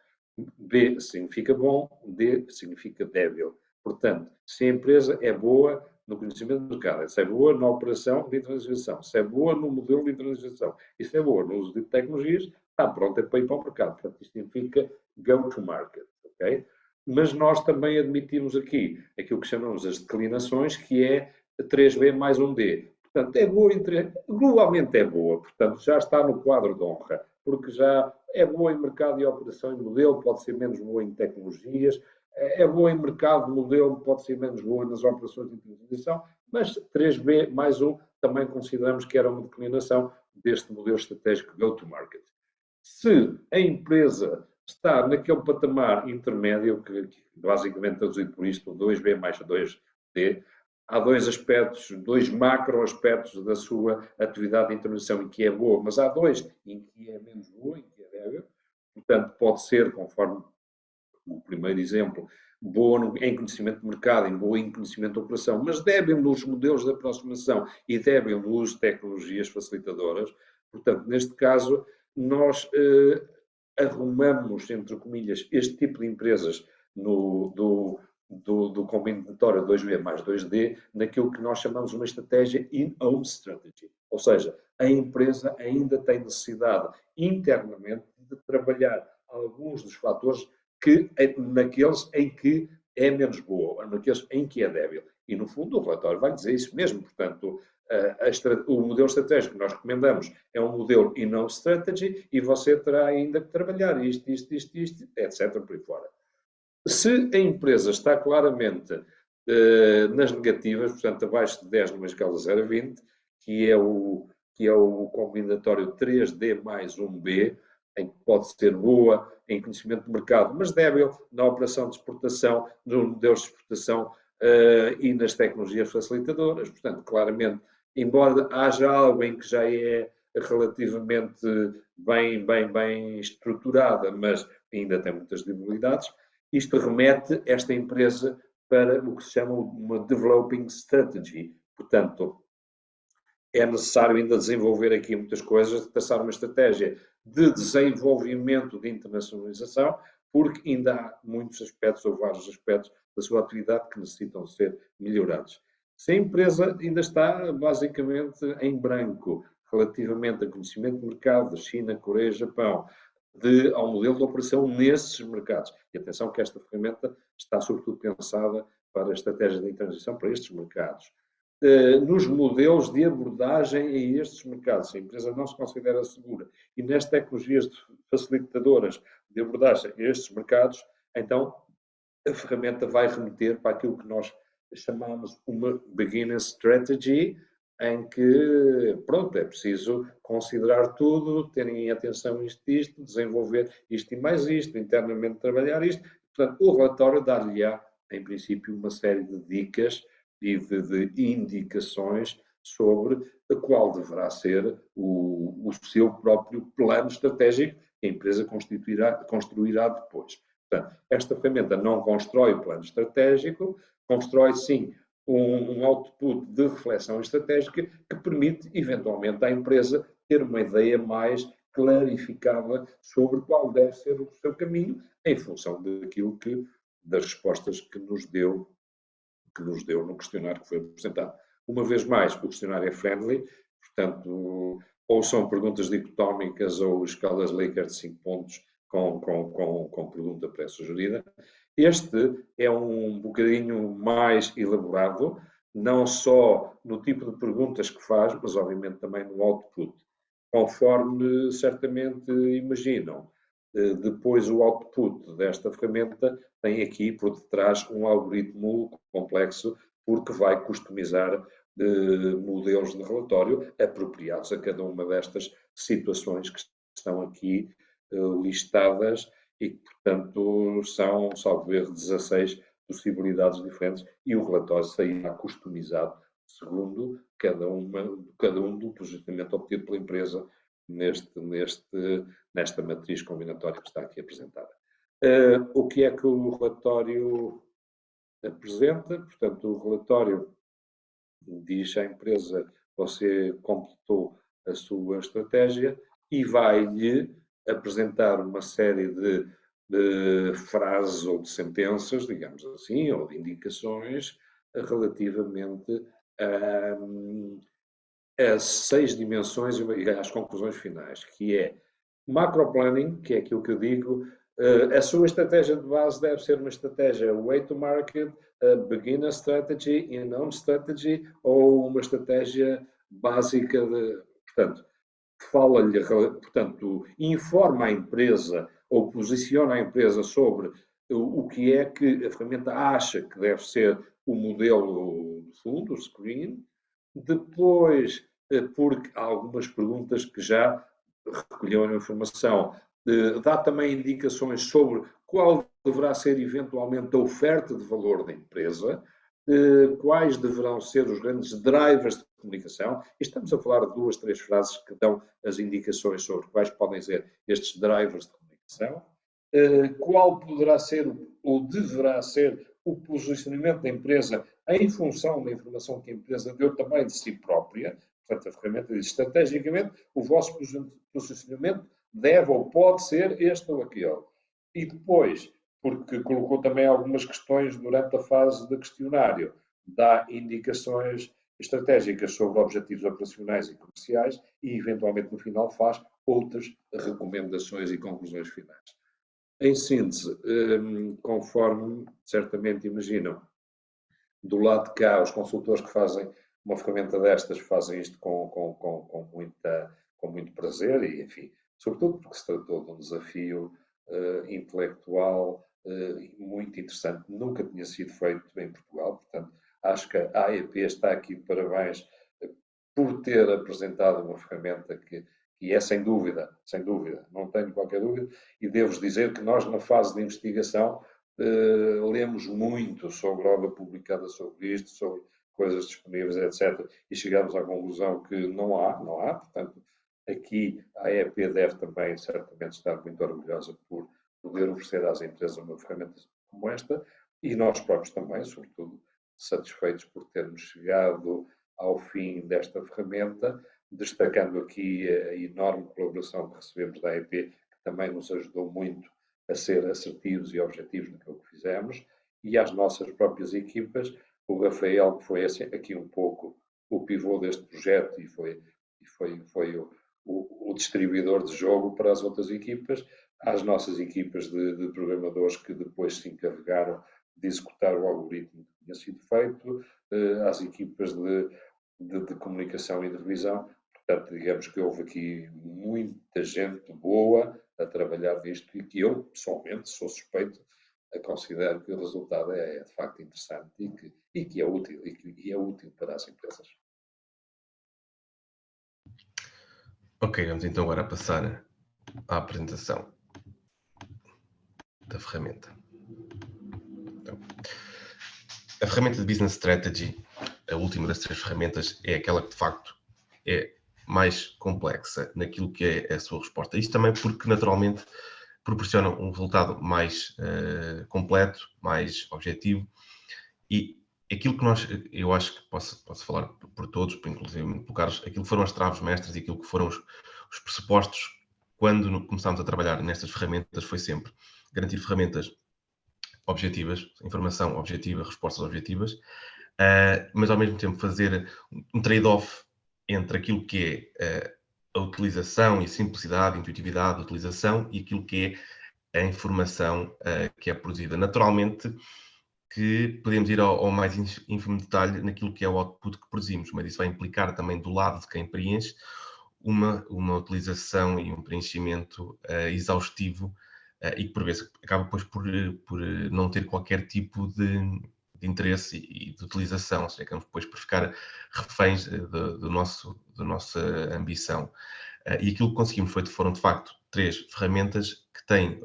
B significa bom, D significa débil. Portanto, se a empresa é boa no conhecimento do mercado, se é boa na operação de internacionalização, se é boa no modelo de internacionalização e se é boa no uso de tecnologias, está pronta para ir para o mercado. Portanto, isto significa go to market. Okay? Mas nós também admitimos aqui aquilo que chamamos as declinações, que é 3B mais 1D. Portanto, é boa, globalmente é boa, portanto, já está no quadro de honra, porque já é boa em mercado e operação e modelo, pode ser menos boa em tecnologias, é boa em mercado, modelo, pode ser menos boa nas operações de internacionalização, mas 3B mais 1 também consideramos que era uma declinação deste modelo estratégico go-to-market. Se a empresa está naquele patamar intermédio, que basicamente traduzido por isto, 2B mais 2D, há dois aspectos, dois macro aspectos da sua atividade de intervenção em que é boa, mas há dois em que é menos boa, em que é débil. Portanto, pode ser, conforme o primeiro exemplo, boa em conhecimento de mercado, em boa em conhecimento de operação, mas débil nos modelos de aproximação e débil no uso de tecnologias facilitadoras. Portanto, neste caso, nós arrumamos, entre comilhas, este tipo de empresas do combinatório 2B mais 2D naquilo que nós chamamos uma estratégia in-home strategy. Ou seja, a empresa ainda tem necessidade internamente de trabalhar alguns dos fatores que naqueles em que é menos boa, naqueles em que é débil. E, no fundo, o relatório vai dizer isso mesmo. Portanto, o modelo estratégico que nós recomendamos é um modelo in-home strategy e você terá ainda que trabalhar isto, etc. por aí fora. Se a empresa está claramente nas negativas, portanto, abaixo de 10 numa escala 0 a 20, que é o combinatório 3D mais 1B, em que pode ser boa em conhecimento de mercado, mas débil na operação de exportação, nos modelos de exportação e nas tecnologias facilitadoras. Portanto, claramente, embora haja algo em que já é relativamente bem estruturada, mas ainda tem muitas debilidades, isto remete esta empresa para o que se chama uma developing strategy. Portanto, é necessário ainda desenvolver aqui muitas coisas, traçar uma estratégia de desenvolvimento de internacionalização, porque ainda há muitos aspectos ou vários aspectos da sua atividade que necessitam ser melhorados. Se a empresa ainda está basicamente em branco relativamente a conhecimento de mercado de China, Coreia, Japão, ao modelo de operação nesses mercados. E atenção que esta ferramenta está sobretudo pensada para a estratégia de internacionalização para estes mercados. Nos modelos de abordagem a estes mercados, se a empresa não se considera segura e nas tecnologias facilitadoras de abordagem a estes mercados, então a ferramenta vai remeter para aquilo que nós chamamos uma beginner strategy, em que, pronto, é preciso considerar tudo, terem atenção isto, desenvolver isto e mais isto, internamente trabalhar isto. Portanto, o relatório dá-lhe-á, em princípio, uma série de dicas e de indicações sobre qual deverá ser o seu próprio plano estratégico que a empresa construirá depois. Portanto, esta ferramenta não constrói o plano estratégico, constrói, sim, um output de reflexão estratégica que permite, eventualmente, à empresa ter uma ideia mais clarificada sobre qual deve ser o seu caminho, em função das respostas que nos deu no questionário que foi apresentado. Uma vez mais, o questionário é friendly, portanto, ou são perguntas dicotómicas ou escalas Likert de 5 pontos com pergunta pré-sugerida. Este é um bocadinho mais elaborado, não só no tipo de perguntas que faz, mas obviamente também no output. Conforme certamente imaginam, depois o output desta ferramenta tem aqui por detrás um algoritmo complexo, porque vai customizar modelos de relatório apropriados a cada uma destas situações que estão aqui listadas e que, portanto, são, salvo erro, 16 possibilidades diferentes e o relatório sairá customizado segundo cada um do posicionamento obtido pela empresa nesta matriz combinatória que está aqui apresentada. O que é que o relatório apresenta? Portanto, o relatório diz à empresa: você completou a sua estratégia, e vai-lhe apresentar uma série de frases ou de sentenças, digamos assim, ou de indicações relativamente às 6 dimensões e às conclusões finais, que é macroplanning, que é aquilo que eu digo, a sua estratégia de base deve ser uma estratégia way to market, beginner strategy, in-home strategy, ou uma estratégia básica de, portanto, fala-lhe, portanto, informa a empresa ou posiciona a empresa sobre o que é que a ferramenta acha que deve ser o modelo de fundo, o screen. Depois, porque há algumas perguntas que já recolheram a informação, dá também indicações sobre qual deverá ser eventualmente a oferta de valor da empresa, quais deverão ser os grandes drivers de comunicação. E estamos a falar de 2, 3 frases que dão as indicações sobre quais podem ser estes drivers de comunicação. Qual poderá ser ou deverá ser o posicionamento da empresa em função da informação que a empresa deu também de si própria. Portanto, a ferramenta diz estrategicamente o vosso posicionamento deve ou pode ser este ou aquele. E depois, porque colocou também algumas questões durante a fase de questionário, dá indicações estratégicas sobre objetivos operacionais e comerciais e, eventualmente, no final faz outras recomendações e conclusões finais. Em síntese, conforme certamente imaginam, do lado de cá, os consultores que fazem uma ferramenta destas fazem isto com muito prazer e, enfim, sobretudo porque se tratou de um desafio intelectual muito interessante, nunca tinha sido feito em Portugal, portanto, acho que a AEP está aqui de parabéns por ter apresentado uma ferramenta que é sem dúvida, não tenho qualquer dúvida, e devo-vos dizer que nós na fase de investigação lemos muito sobre obra publicada sobre isto, sobre coisas disponíveis, etc. E chegamos à conclusão que não há, portanto, aqui a AEP deve também certamente estar muito orgulhosa por poder oferecer às empresas uma ferramenta como esta, e nós próprios também, sobretudo, satisfeitos por termos chegado ao fim desta ferramenta, destacando aqui a enorme colaboração que recebemos da AEP, que também nos ajudou muito a ser assertivos e objetivos naquilo que fizemos, e às nossas próprias equipas, o Rafael, que foi aqui um pouco o pivô deste projeto e foi o distribuidor de jogo para as outras equipas, às nossas equipas de programadores que depois se encarregaram de executar o algoritmo que tinha sido feito, às equipas de comunicação e de revisão. Portanto, digamos que houve aqui muita gente boa a trabalhar nisto e que eu, pessoalmente, sou suspeito, considero que o resultado é de facto interessante e que é útil, e é útil para as empresas. Ok, vamos então agora passar à apresentação da ferramenta. Então, a ferramenta de Business Strategy, a última das 3 ferramentas, é aquela que de facto é mais complexa naquilo que é a sua resposta. Isto também porque naturalmente proporciona um resultado mais completo, mais objetivo, e aquilo que eu acho que posso falar por todos, inclusive por Carlos, aquilo que foram as traves mestras e aquilo que foram os pressupostos quando começámos a trabalhar nestas ferramentas foi sempre garantir ferramentas objetivas, informação objetiva, respostas objetivas, mas ao mesmo tempo fazer um trade-off entre aquilo que é a utilização e simplicidade, intuitividade de utilização e aquilo que é a informação que é produzida. Naturalmente que podemos ir ao mais ínfimo detalhe naquilo que é o output que produzimos, mas isso vai implicar também do lado de quem preenche uma utilização e um preenchimento exaustivo e que por vezes acaba depois por não ter qualquer tipo de interesse e de utilização, ou seja, acabamos depois por ficar reféns da nossa ambição. E aquilo que conseguimos foram de facto 3 ferramentas que têm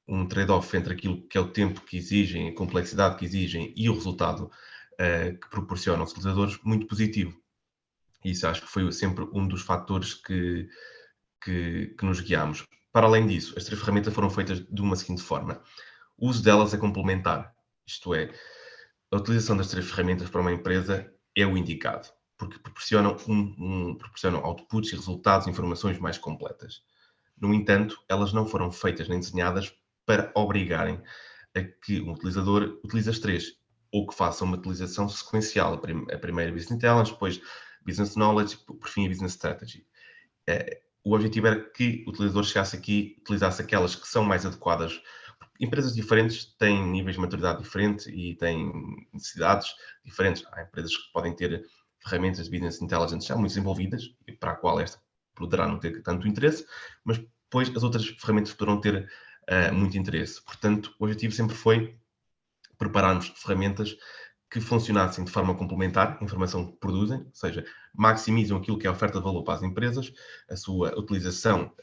um trade-off entre aquilo que é o tempo que exigem, a complexidade que exigem e o resultado que proporcionam aos utilizadores muito positivo. E isso acho que foi sempre um dos fatores que nos guiámos. Para além disso, as 3 ferramentas foram feitas de uma seguinte forma. O uso delas é complementar, isto é, a utilização das 3 ferramentas para uma empresa é o indicado. porque proporcionam, proporcionam outputs e resultados, informações mais completas. No entanto, elas não foram feitas nem desenhadas para obrigarem a que um utilizador utilize as três, ou que faça uma utilização sequencial. A primeira Business Intelligence, depois Business Knowledge, por fim a Business Strategy. O objetivo era que o utilizador chegasse aqui, utilizasse aquelas que são mais adequadas. Empresas diferentes têm níveis de maturidade diferentes e têm necessidades diferentes. Há empresas que podem ter ferramentas de Business Intelligence já muito desenvolvidas, para a qual esta poderá não ter tanto interesse, mas depois as outras ferramentas poderão ter muito interesse. Portanto, o objetivo sempre foi prepararmos ferramentas que funcionassem de forma complementar, a informação que produzem, ou seja, maximizam aquilo que é a oferta de valor para as empresas, a sua utilização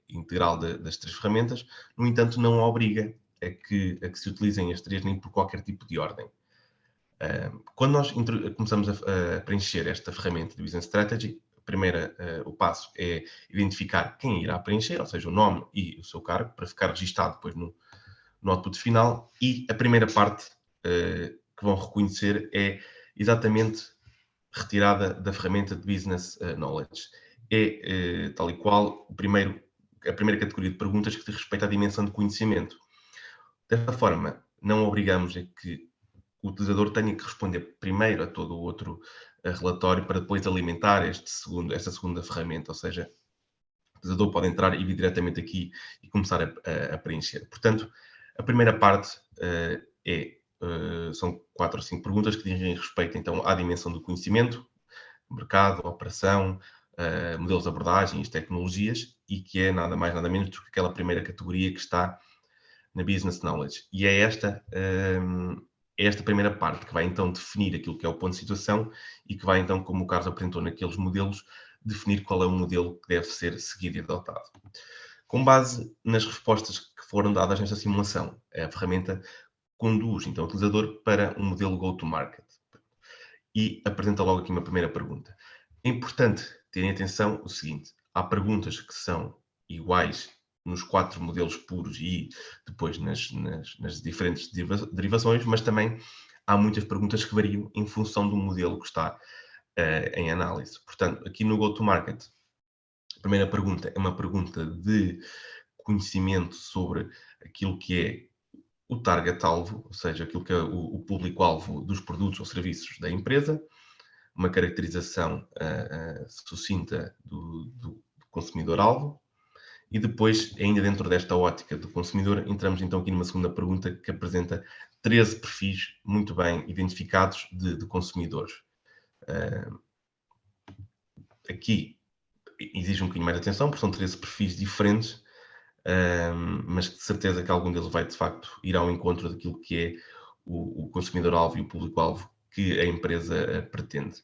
integral das três ferramentas, no entanto, não obriga a que se utilizem as três nem por qualquer tipo de ordem. Quando nós começamos a preencher esta ferramenta de Business Strategy, o passo é identificar quem irá preencher, ou seja, o nome e o seu cargo, para ficar registado depois no output final, e a primeira parte que vão reconhecer é exatamente retirada da ferramenta de Business Knowledge. É tal e qual a primeira categoria de perguntas que diz respeito à dimensão de conhecimento. Desta forma, não obrigamos a que o utilizador tenha que responder primeiro a todo o outro relatório para depois alimentar esta segunda ferramenta, ou seja, o utilizador pode entrar e vir diretamente aqui e começar a preencher. Portanto, a primeira parte são 4 ou 5 perguntas que dizem respeito então à dimensão do conhecimento, mercado, operação, modelos de abordagens, tecnologias, e que é nada mais nada menos do que aquela primeira categoria que está na Business Knowledge. E é esta primeira parte que vai então definir aquilo que é o ponto de situação e que vai então, como o Carlos apresentou naqueles modelos, definir qual é o modelo que deve ser seguido e adotado. Com base nas respostas que foram dadas nesta simulação, a ferramenta conduz então o utilizador para um modelo go-to-market e apresenta logo aqui uma primeira pergunta. É importante terem atenção o seguinte: há perguntas que são iguais nos 4 modelos puros e depois nas diferentes derivações, mas também há muitas perguntas que variam em função do modelo que está em análise. Portanto, aqui no go-to-market, a primeira pergunta é uma pergunta de conhecimento sobre aquilo que é o target-alvo, ou seja, aquilo que é o público-alvo dos produtos ou serviços da empresa, uma caracterização sucinta do consumidor-alvo, e depois, ainda dentro desta ótica do consumidor, entramos então aqui numa segunda pergunta que apresenta 13 perfis muito bem identificados de consumidores. Aqui exige um bocadinho mais de atenção, porque são 13 perfis diferentes, mas de certeza que algum deles vai, de facto, ir ao encontro daquilo que é o consumidor-alvo e o público-alvo que a empresa pretende.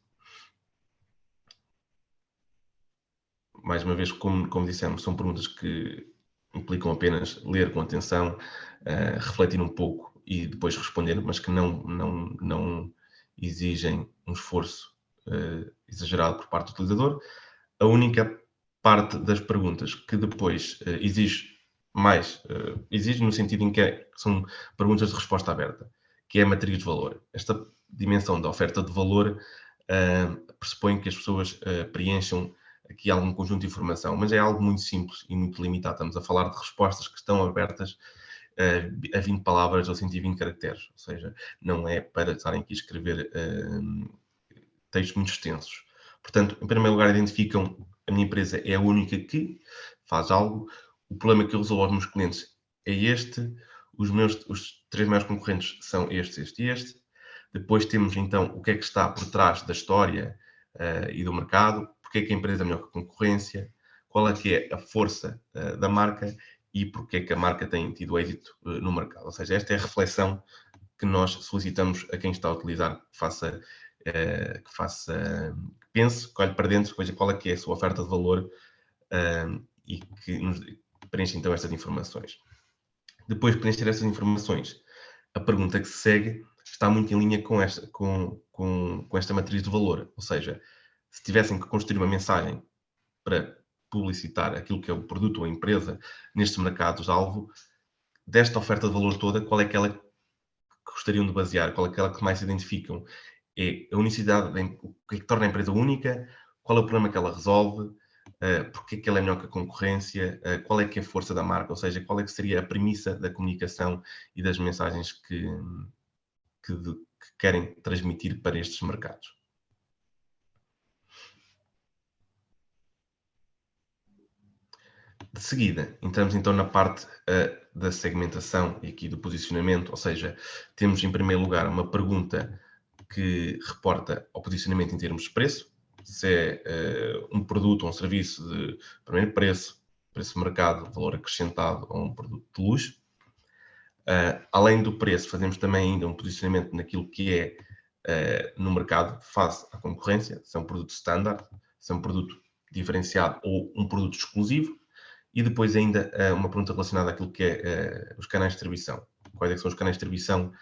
Mais uma vez, como dissemos, são perguntas que implicam apenas ler com atenção, refletir um pouco e depois responder, mas que não exigem um esforço exagerado por parte do utilizador. A única parte das perguntas que depois exige no sentido em que são perguntas de resposta aberta, que é a matriz de valor. Esta dimensão da oferta de valor pressupõe que as pessoas preencham aqui algum conjunto de informação, mas é algo muito simples e muito limitado. Estamos a falar de respostas que estão abertas a 20 palavras ou 120 caracteres, ou seja, não é para estarem aqui a escrever textos muito extensos. Portanto, em primeiro lugar, identificam: a minha empresa é a única que faz algo, o problema que eu resolvo aos meus clientes é este, os 3 maiores concorrentes são este e este. Depois temos então o que é que está por trás da história e do mercado, porque é que a empresa é melhor que a concorrência, qual é que é a força da marca e porque é que a marca tem tido êxito no mercado. Ou seja, esta é a reflexão que nós solicitamos a quem está a utilizar, que pense, que olhe para dentro, veja qual é que é a sua oferta de valor e que nos preencha então estas informações. Depois de preencher estas informações, a pergunta que se segue está muito em linha com esta matriz de valor, ou seja, se tivessem que construir uma mensagem para publicitar aquilo que é o produto ou a empresa nestes mercados-alvo, desta oferta de valor toda, qual é aquela que gostariam de basear, qual é aquela que mais se identificam? é a unicidade, o que é que torna a empresa única, qual é o problema que ela resolve, porque é que ela é melhor que a concorrência, qual é que é a força da marca, ou seja, qual é que seria a premissa da comunicação e das mensagens que querem transmitir para estes mercados. De seguida, entramos então na parte da segmentação e aqui do posicionamento, ou seja, temos em primeiro lugar uma pergunta que reporta ao posicionamento em termos de preço, se é um produto ou um serviço de primeiro preço, preço de mercado, valor acrescentado ou um produto de luxo. Além do preço, fazemos também ainda um posicionamento naquilo que é no mercado face à concorrência, se é um produto standard, se é um produto diferenciado ou um produto exclusivo. E depois ainda uma pergunta relacionada àquilo que é os canais de distribuição. Quais é que são os canais de distribuição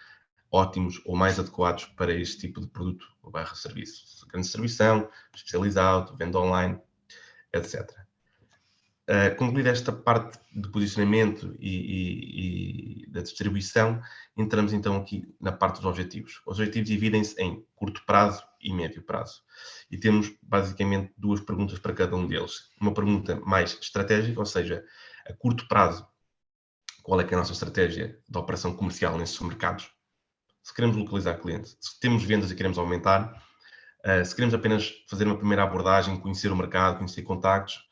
ótimos ou mais adequados para este tipo de produto ou barra serviço? Grande distribuição, especializado, venda online, etc. Concluída esta parte de posicionamento e da distribuição, entramos então aqui na parte dos objetivos. Os objetivos dividem-se em curto prazo e médio prazo. E temos basicamente duas perguntas para cada um deles. Uma pergunta mais estratégica, ou seja, a curto prazo, qual é que é a nossa estratégia de operação comercial nesses mercados? Se queremos localizar clientes, se temos vendas e queremos aumentar, se queremos apenas fazer uma primeira abordagem, conhecer o mercado, conhecer contactos,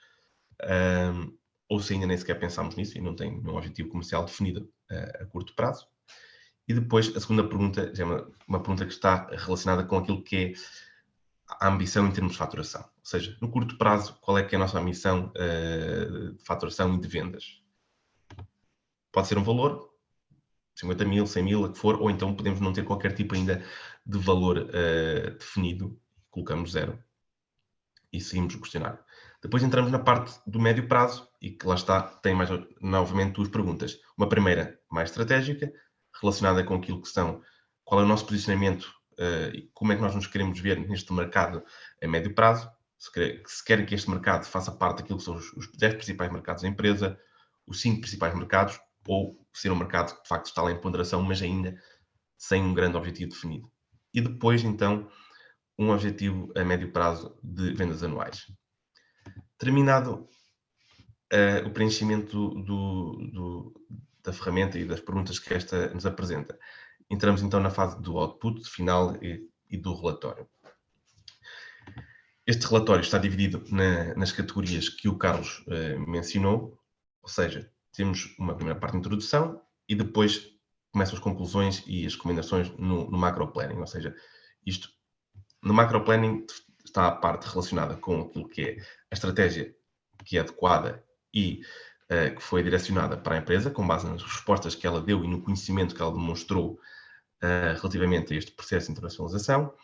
ou se ainda nem sequer pensamos nisso e não tem um objetivo comercial definido a curto prazo. E depois, a segunda pergunta, já é uma pergunta que está relacionada com aquilo que é a ambição em termos de faturação. Ou seja, no curto prazo, qual é que é a nossa ambição de faturação e de vendas? Pode ser um valor, 50 mil, 100 mil, a que for, ou então podemos não ter qualquer tipo ainda de valor definido, colocamos 0 e seguimos o questionário. Depois entramos na parte do médio prazo e que lá está, tem mais novamente duas perguntas. Uma primeira mais estratégica, relacionada com aquilo que são, qual é o nosso posicionamento e como é que nós nos queremos ver neste mercado a médio prazo, se querem que este mercado faça parte daquilo que são os 10 principais mercados da empresa, os 5 principais mercados, ou ser um mercado que de facto está lá em ponderação, mas ainda sem um grande objetivo definido. E depois, então, um objetivo a médio prazo de vendas anuais. Terminado o preenchimento da ferramenta e das perguntas que esta nos apresenta, entramos então na fase do output final e do relatório. Este relatório está dividido nas categorias que o Carlos mencionou, ou seja, temos uma primeira parte de introdução e depois começam as conclusões e as recomendações no macro planning, ou seja, isto no macro planning está a parte relacionada com aquilo que é a estratégia que é adequada e que foi direcionada para a empresa, com base nas respostas que ela deu e no conhecimento que ela demonstrou relativamente a este processo de internacionalização.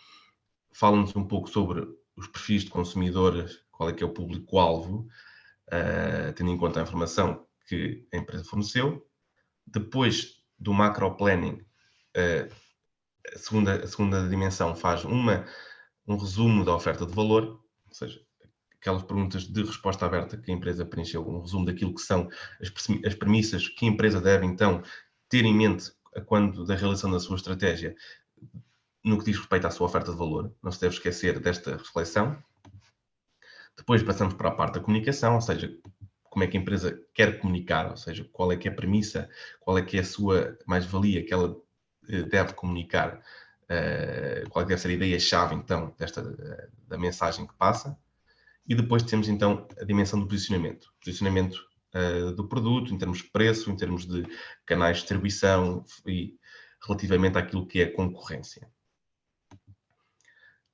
Fala-nos um pouco sobre os perfis de consumidores, qual é que é o público-alvo, tendo em conta a informação que a empresa forneceu. Depois do macro planning, a segunda dimensão faz um resumo da oferta de valor, ou seja, aquelas perguntas de resposta aberta que a empresa preencheu, um resumo daquilo que são as premissas que a empresa deve, então, ter em mente quando da realização da sua estratégia no que diz respeito à sua oferta de valor. Não se deve esquecer desta reflexão. Depois passamos para a parte da comunicação, ou seja, como é que a empresa quer comunicar, ou seja, qual é que é a premissa, qual é que é a sua mais-valia que ela deve comunicar, qual é que deve ser a ideia-chave, então, da mensagem que passa. E depois temos, então, a dimensão do posicionamento. Posicionamento do produto, em termos de preço, em termos de canais de distribuição e relativamente àquilo que é a concorrência.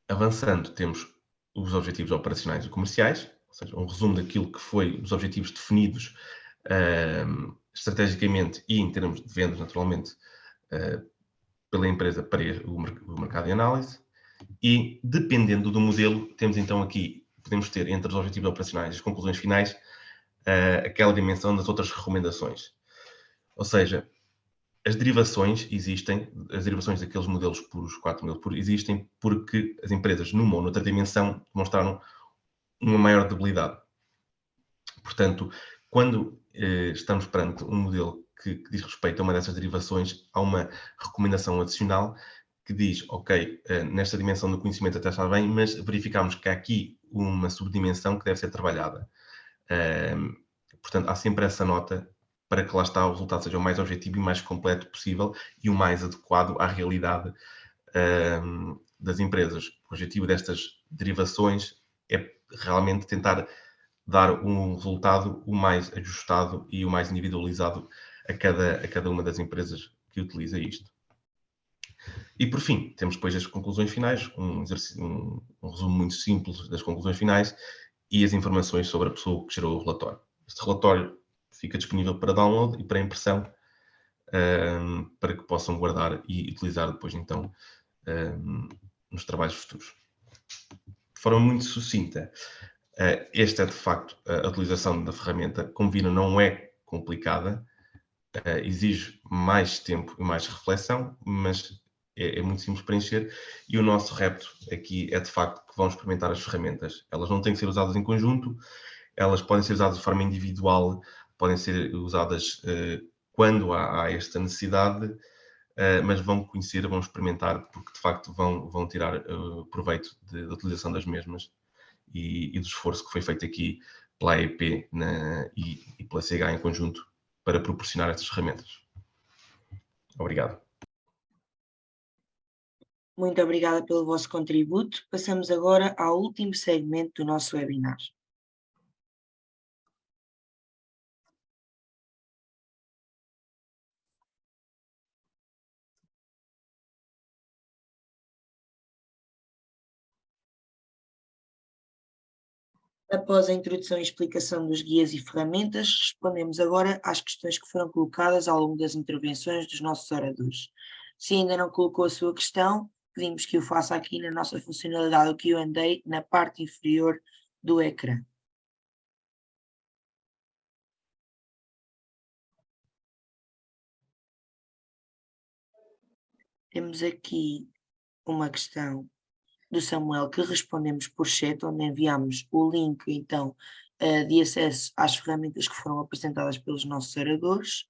Avançando, temos os objetivos operacionais e comerciais, ou seja, um resumo daquilo que foi os objetivos definidos estrategicamente e em termos de vendas, naturalmente, pela empresa para o mercado de análise. E, dependendo do modelo, temos então aqui, podemos ter entre os objetivos operacionais e as conclusões finais, aquela dimensão das outras recomendações. Ou seja, as derivações existem, as derivações daqueles modelos puros, 4 modelos puros, existem porque as empresas, numa ou noutra dimensão, demonstraram uma maior debilidade. Portanto, quando estamos perante um modelo que diz respeito a uma dessas derivações, há uma recomendação adicional que diz, ok, nesta dimensão do conhecimento até está bem, mas verificamos que há aqui uma subdimensão que deve ser trabalhada. Portanto, há sempre essa nota para que lá está o resultado seja o mais objetivo e o mais completo possível e o mais adequado à realidade das empresas. O objetivo destas derivações é realmente tentar dar um resultado o mais ajustado e o mais individualizado a cada uma das empresas que utiliza isto. E por fim, temos depois as conclusões finais, um resumo muito simples das conclusões finais e as informações sobre a pessoa que gerou o relatório. Este relatório fica disponível para download e para impressão, para que possam guardar e utilizar depois então nos trabalhos futuros. De forma muito sucinta, esta é de facto a utilização da ferramenta. Como viram, não é complicada, exige mais tempo e mais reflexão, mas é muito simples preencher, e o nosso repto aqui é de facto que vamos experimentar as ferramentas. Elas não têm que ser usadas em conjunto, elas podem ser usadas de forma individual, podem ser usadas quando há esta necessidade, mas vão conhecer, vão experimentar, porque de facto vão tirar proveito da utilização das mesmas e do esforço que foi feito aqui pela AEP e pela CH em conjunto para proporcionar estas ferramentas. Obrigado. Muito obrigada pelo vosso contributo. Passamos agora ao último segmento do nosso webinar. Após a introdução e explicação dos guias e ferramentas, respondemos agora às questões que foram colocadas ao longo das intervenções dos nossos oradores. Se ainda não colocou a sua questão, pedimos que o faça aqui na nossa funcionalidade do Q&A, na parte inferior do ecrã. Temos aqui uma questão do Samuel que respondemos por chat, onde enviamos o link, então, de acesso às ferramentas que foram apresentadas pelos nossos oradores.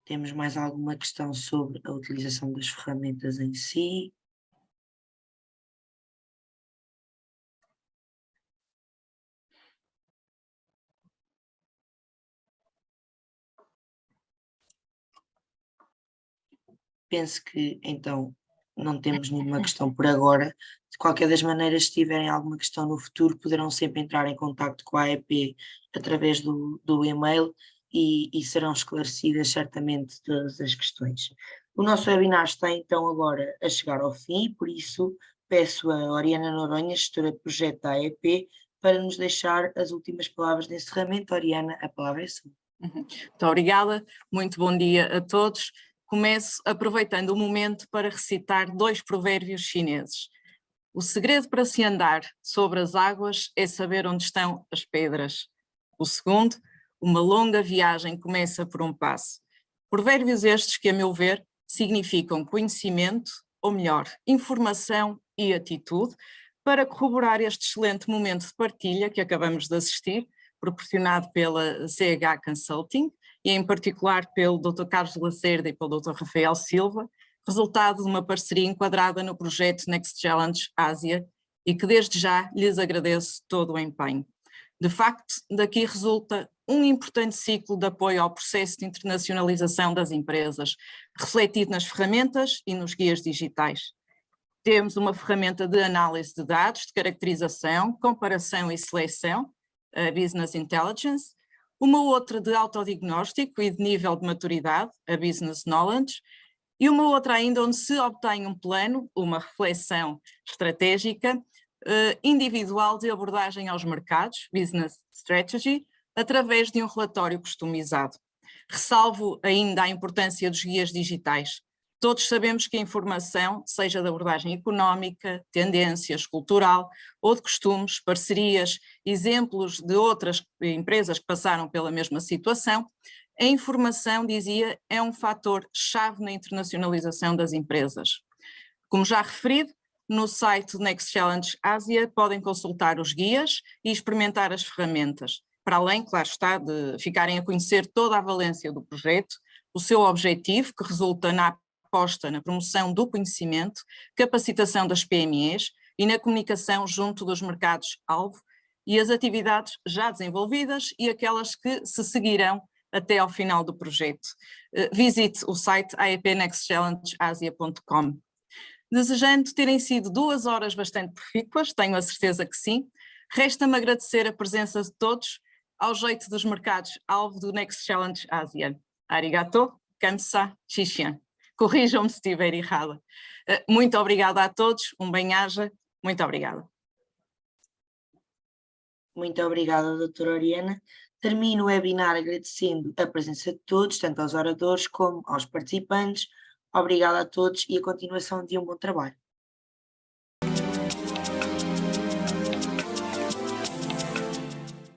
Temos mais alguma questão sobre a utilização das ferramentas em si? Penso que, então, não temos nenhuma questão por agora. De qualquer das maneiras, se tiverem alguma questão no futuro, poderão sempre entrar em contacto com a AEP através do e-mail e serão esclarecidas certamente todas as questões. O nosso webinar está então agora a chegar ao fim, por isso peço a Oriana Noronha, gestora de projeto da AEP, para nos deixar as últimas palavras de encerramento. Oriana, a palavra é sua. Muito obrigada, muito bom dia a todos. Começo aproveitando o momento para recitar 2 provérbios chineses. O segredo para se andar sobre as águas é saber onde estão as pedras. O segundo, uma longa viagem começa por um passo. Provérbios estes que, a meu ver, significam conhecimento, ou melhor, informação e atitude, para corroborar este excelente momento de partilha que acabamos de assistir, proporcionado pela CH Consulting, e em particular pelo Dr. Carlos Lacerda e pelo Dr. Rafael Silva, resultado de uma parceria enquadrada no projeto Next Challenge Ásia, e que desde já lhes agradeço todo o empenho. De facto, daqui resulta um importante ciclo de apoio ao processo de internacionalização das empresas, refletido nas ferramentas e nos guias digitais. Temos uma ferramenta de análise de dados, de caracterização, comparação e seleção, a Business Intelligence, uma outra de autodiagnóstico e de nível de maturidade, a Business Knowledge, e uma outra ainda onde se obtém um plano, uma reflexão estratégica individual de abordagem aos mercados, Business Strategy, através de um relatório customizado. Ressalvo ainda a importância dos guias digitais. Todos sabemos que a informação, seja de abordagem económica, tendências, cultural ou de costumes, parcerias, exemplos de outras empresas que passaram pela mesma situação, a informação, dizia, é um fator chave na internacionalização das empresas. Como já referido, No site do Next Challenge Ásia podem consultar os guias e experimentar as ferramentas, para além, claro está, de ficarem a conhecer toda a valência do projeto, o seu objetivo, que resulta na aposta na promoção do conhecimento, capacitação das PMEs e na comunicação junto dos mercados-alvo, e as atividades já desenvolvidas e aquelas que se seguirão até ao final do projeto. Visite o site aepnextchallengeasia.com. Desejando terem sido 2 horas bastante profícuas, tenho a certeza que sim, resta-me agradecer a presença de todos ao jeito dos mercados-alvo do Next Challenge Ásia. Arigato, kamsa, shishian. Corrijam-me se estiver errada. Muito obrigada a todos, um bem-aja, muito obrigada. Muito obrigada, doutora Oriana. Termino o webinar agradecendo a presença de todos, tanto aos oradores como aos participantes. Obrigada a todos e a continuação de um bom trabalho.